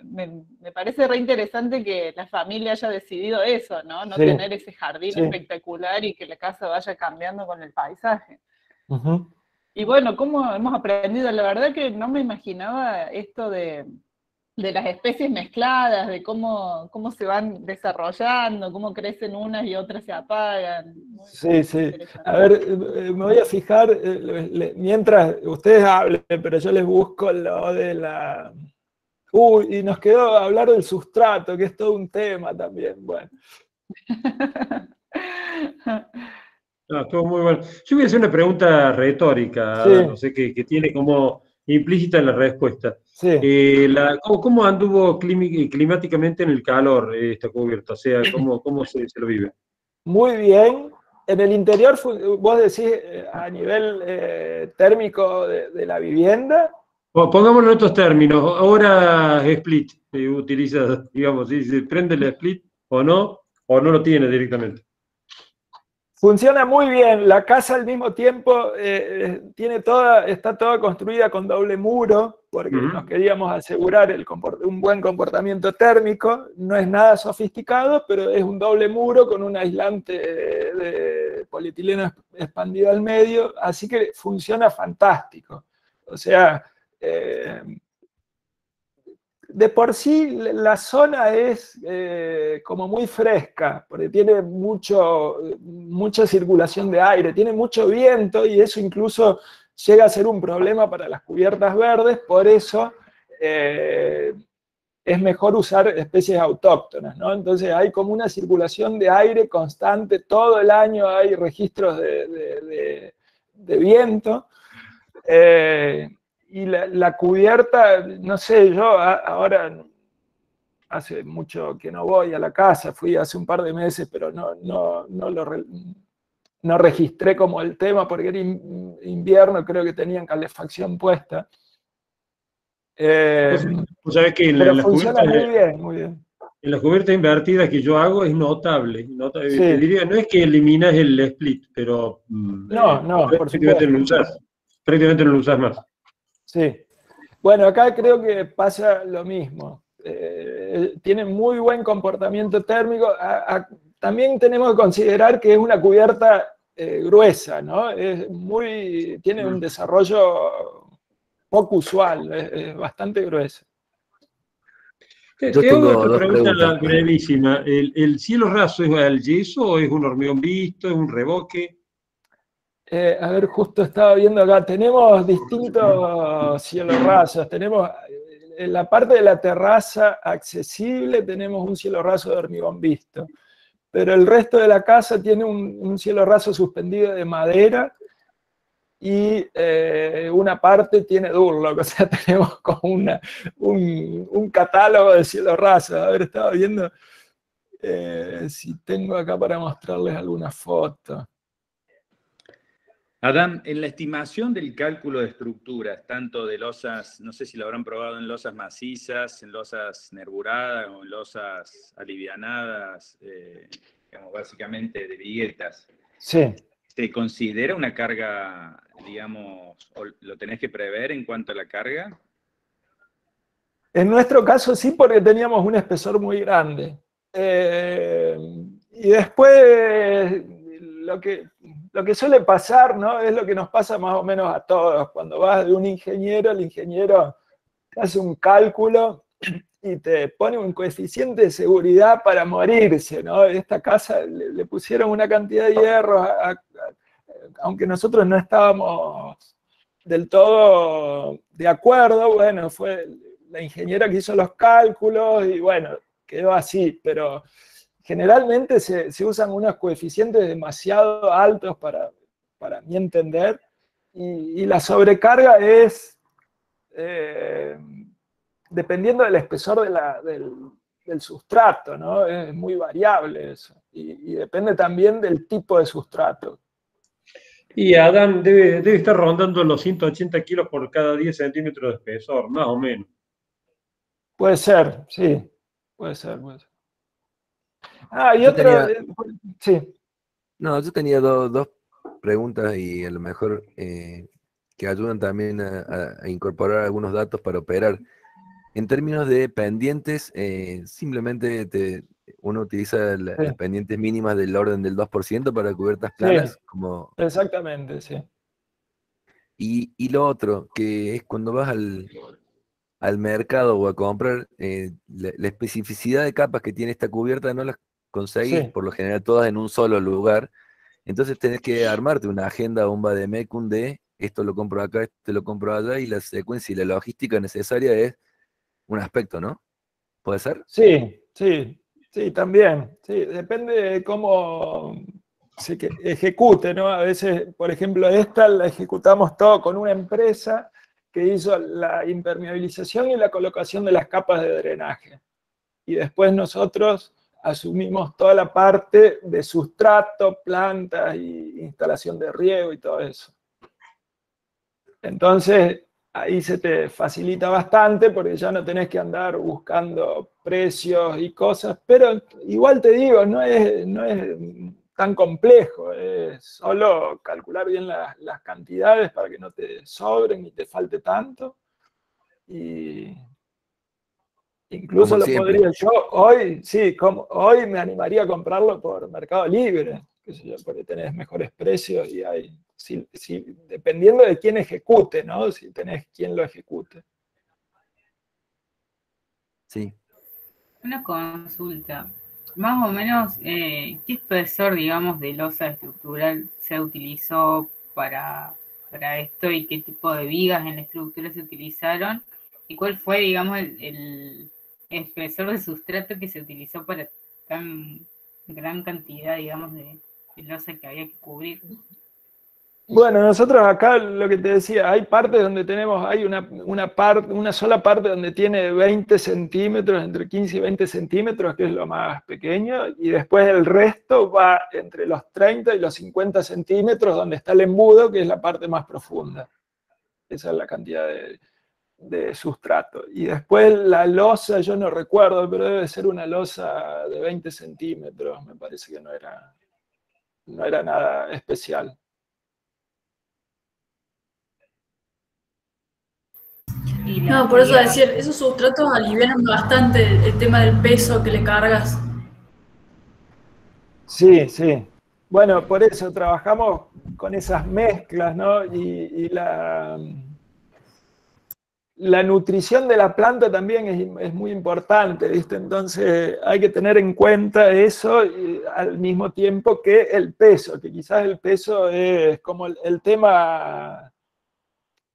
Me parece re interesante que la familia haya decidido eso, ¿no? No tener ese jardín espectacular y que la casa vaya cambiando con el paisaje. Y bueno, cómo hemos aprendido, la verdad que no me imaginaba esto de las especies mezcladas, de cómo se van desarrollando, cómo crecen unas y otras se apagan. Sí, sí. A ver, me voy a fijar, mientras ustedes hablen, pero yo les busco lo de la... y nos quedó hablar del sustrato, que es todo un tema también. Bueno. Estuvo muy bueno. Yo voy a hacer una pregunta retórica, no sé, que tiene como implícita en la respuesta. Sí. ¿Cómo anduvo climáticamente en el calor esta cubierta? O sea, ¿cómo se lo vive? Muy bien. En el interior, vos decís, a nivel térmico de la vivienda. Pongámoslo en otros términos. Ahora split utiliza, digamos, si se prende el split o no lo tiene directamente. Funciona muy bien. La casa al mismo tiempo está toda construida con doble muro, porque nos queríamos asegurar un buen comportamiento térmico. No es nada sofisticado, pero es un doble muro con un aislante de polietileno expandido al medio, así que funciona fantástico. O sea, de por sí la zona es como muy fresca, porque tiene mucha circulación de aire, tiene mucho viento y eso incluso llega a ser un problema para las cubiertas verdes, por eso es mejor usar especies autóctonas, ¿no? Entonces hay como una circulación de aire constante, todo el año hay registros de viento. Y la cubierta, no sé, yo ahora hace mucho que no voy a la casa, fui hace un par de meses, pero no registré como el tema porque era invierno, creo que tenían calefacción puesta. ¿Sabes que pero funciona muy bien, muy bien. En las cubiertas invertidas que yo hago es notable. Sí. Te diría, no es que eliminas el split, pero no, por supuesto. Prácticamente no lo usas más. Sí. Bueno, acá creo que pasa lo mismo. Tiene muy buen comportamiento térmico. También tenemos que considerar que es una cubierta gruesa, ¿no? Tiene un desarrollo poco usual, es bastante gruesa. Te hago otra pregunta brevísima. ¿El cielo raso es al yeso o es un hormigón visto, es un revoque? A ver, justo estaba viendo acá, tenemos distintos cielos rasos. Tenemos en la parte de la terraza accesible, tenemos un cielo raso de hormigón visto, pero el resto de la casa tiene un cielo raso suspendido de madera y una parte tiene Durlock, o sea, tenemos como un catálogo de cielo raso. A ver, estaba viendo si tengo acá para mostrarles alguna foto. Adam, en la estimación del cálculo de estructuras, tanto de losas, no sé si lo habrán probado en losas macizas, en losas nerburadas o en losas alivianadas, digamos, básicamente de viguetas. Sí. ¿Se considera una carga, digamos, o lo tenés que prever en cuanto a la carga? En nuestro caso sí, porque teníamos un espesor muy grande. Y después lo que suele pasar, ¿no? Es lo que nos pasa más o menos a todos. Cuando vas de un ingeniero, el ingeniero te hace un cálculo y te pone un coeficiente de seguridad para morirse, ¿no? Esta casa le pusieron una cantidad de hierro, aunque nosotros no estábamos del todo de acuerdo, bueno, fue la ingeniera que hizo los cálculos y bueno, quedó así, pero generalmente se usan unos coeficientes demasiado altos para mi entender, y la sobrecarga es, dependiendo del espesor del sustrato, ¿no? Es muy variable eso. y depende también del tipo de sustrato. Y Adán debe estar rondando los 180 kilos por cada 10 centímetros de espesor, más o menos. Puede ser, sí. Puede ser. Ah, y Yo otro... sí. No, yo tenía dos preguntas y a lo mejor que ayudan también a incorporar algunos datos para operar. En términos de pendientes, simplemente uno utiliza las pendientes mínimas del orden del 2% para cubiertas planas. Sí, como... exactamente, sí. Y lo otro, que es cuando vas al mercado o a comprar, la especificidad de capas que tiene esta cubierta no las conseguís, por lo general todas en un solo lugar. Entonces tenés que armarte una agenda o un vademecum de esto lo compro acá, esto lo compro allá, y la secuencia y la logística necesaria es un aspecto, ¿no? ¿Puede ser? Sí, también. Sí, depende de cómo se ejecute, ¿no? A veces, por ejemplo, esta la ejecutamos todo con una empresa que hizo la impermeabilización y la colocación de las capas de drenaje. Y después nosotros asumimos toda la parte de sustrato, plantas y instalación de riego y todo eso. Entonces, ahí se te facilita bastante porque ya no tenés que andar buscando precios y cosas, pero igual te digo, no es tan complejo, es solo calcular bien las cantidades para que no te sobren y te falte tanto. Y incluso lo podría yo hoy, sí, hoy me animaría a comprarlo por Mercado Libre, qué sé yo, porque tenés mejores precios y hay, dependiendo de quién ejecute, ¿no? Si tenés quien lo ejecute. Sí. Una consulta. Más o menos, ¿qué espesor, digamos, de losa estructural se utilizó para esto y qué tipo de vigas en la estructura se utilizaron? ¿Y cuál fue, digamos, el espesor de sustrato que se utilizó para tan gran cantidad, digamos, de losa que había que cubrir? Bueno, nosotros acá lo que te decía, hay partes donde hay una sola parte donde tiene 20 centímetros, entre 15 y 20 centímetros, que es lo más pequeño, y después el resto va entre los 30 y los 50 centímetros, donde está el embudo, que es la parte más profunda. Esa es la cantidad de sustrato. Y después la losa, yo no recuerdo, pero debe ser una losa de 20 centímetros, me parece que no era nada especial. No, por eso decir, esos sustratos alivianan bastante el tema del peso que le cargas. Sí, sí. Bueno, por eso trabajamos con esas mezclas, ¿no? Y la nutrición de la planta también es muy importante, ¿viste? Entonces hay que tener en cuenta eso al mismo tiempo que el peso, que quizás el peso es como el tema...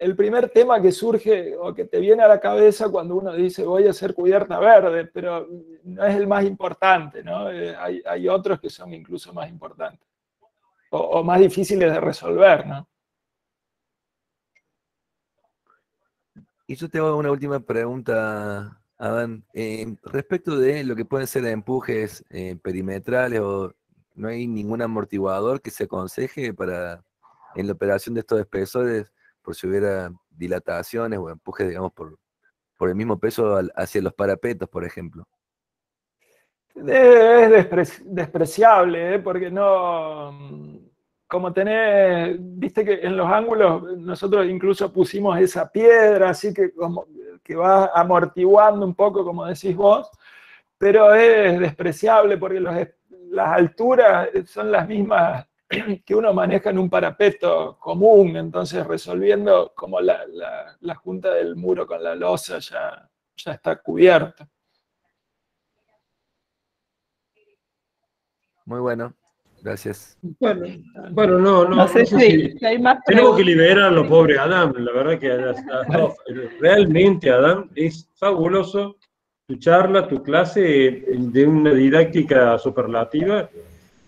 El primer tema que surge o que te viene a la cabeza cuando uno dice voy a hacer cubierta verde, pero no es el más importante, ¿no? Hay otros que son incluso más importantes o más difíciles de resolver, ¿no? Y yo te hago una última pregunta, Adán. Respecto de lo que pueden ser empujes perimetrales, o no hay ningún amortiguador que se aconseje en la operación de estos espesores, por si hubiera dilataciones o empujes, digamos, por el mismo peso hacia los parapetos, por ejemplo. Es despreciable, porque no... Como viste que en los ángulos nosotros incluso pusimos esa piedra, así que va amortiguando un poco, como decís vos, pero es despreciable porque las alturas son las mismas que uno maneja en un parapeto común, entonces resolviendo como la junta del muro con la losa ya está cubierta. Muy bueno, gracias. Bueno, no sé si hay más tenemos que liberarlo, pobre Adam. La verdad que realmente, Adam, es fabuloso tu charla, tu clase de una didáctica superlativa.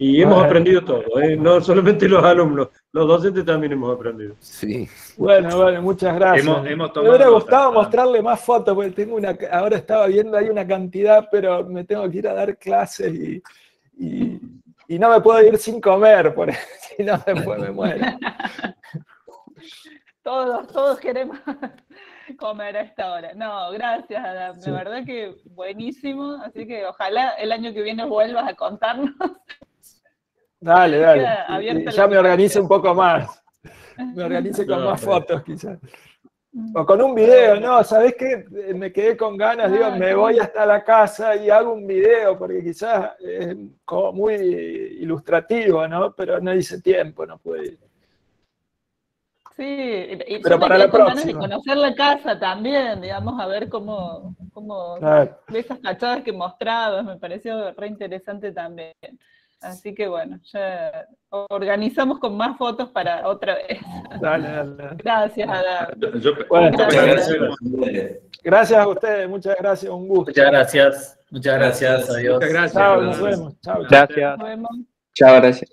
Y hemos aprendido todo, no solamente los alumnos, los docentes también hemos aprendido. Sí. Bueno, muchas gracias. Me hubiera gustado mostrarle más fotos, porque ahora estaba viendo ahí una cantidad, pero me tengo que ir a dar clases y y no me puedo ir sin comer, porque si no después me muero. Todos queremos comer a esta hora. No, gracias, Adam. Sí. De verdad que buenísimo. Así que ojalá el año que viene vuelvas a contarnos. Dale. Ya me organice un poco más. Me organice con más fotos, quizás. O con un video, ¿no? ¿Sabés qué? Me quedé con ganas, digo, me voy hasta la casa y hago un video, porque quizás es como muy ilustrativo, ¿no? Pero no hice tiempo, no pude ir. Sí, y pero para la próxima. De conocer la casa también, digamos, a ver cómo esas cachadas que mostrabas, me pareció re interesante también. Así que bueno, ya organizamos con más fotos para otra vez. Dale. Gracias, Adam. Gracias a ustedes, muchas gracias, un gusto. Muchas gracias, adiós. Muchas gracias. Chao, nos vemos. Chao. Gracias. Nos vemos. Chao, gracias.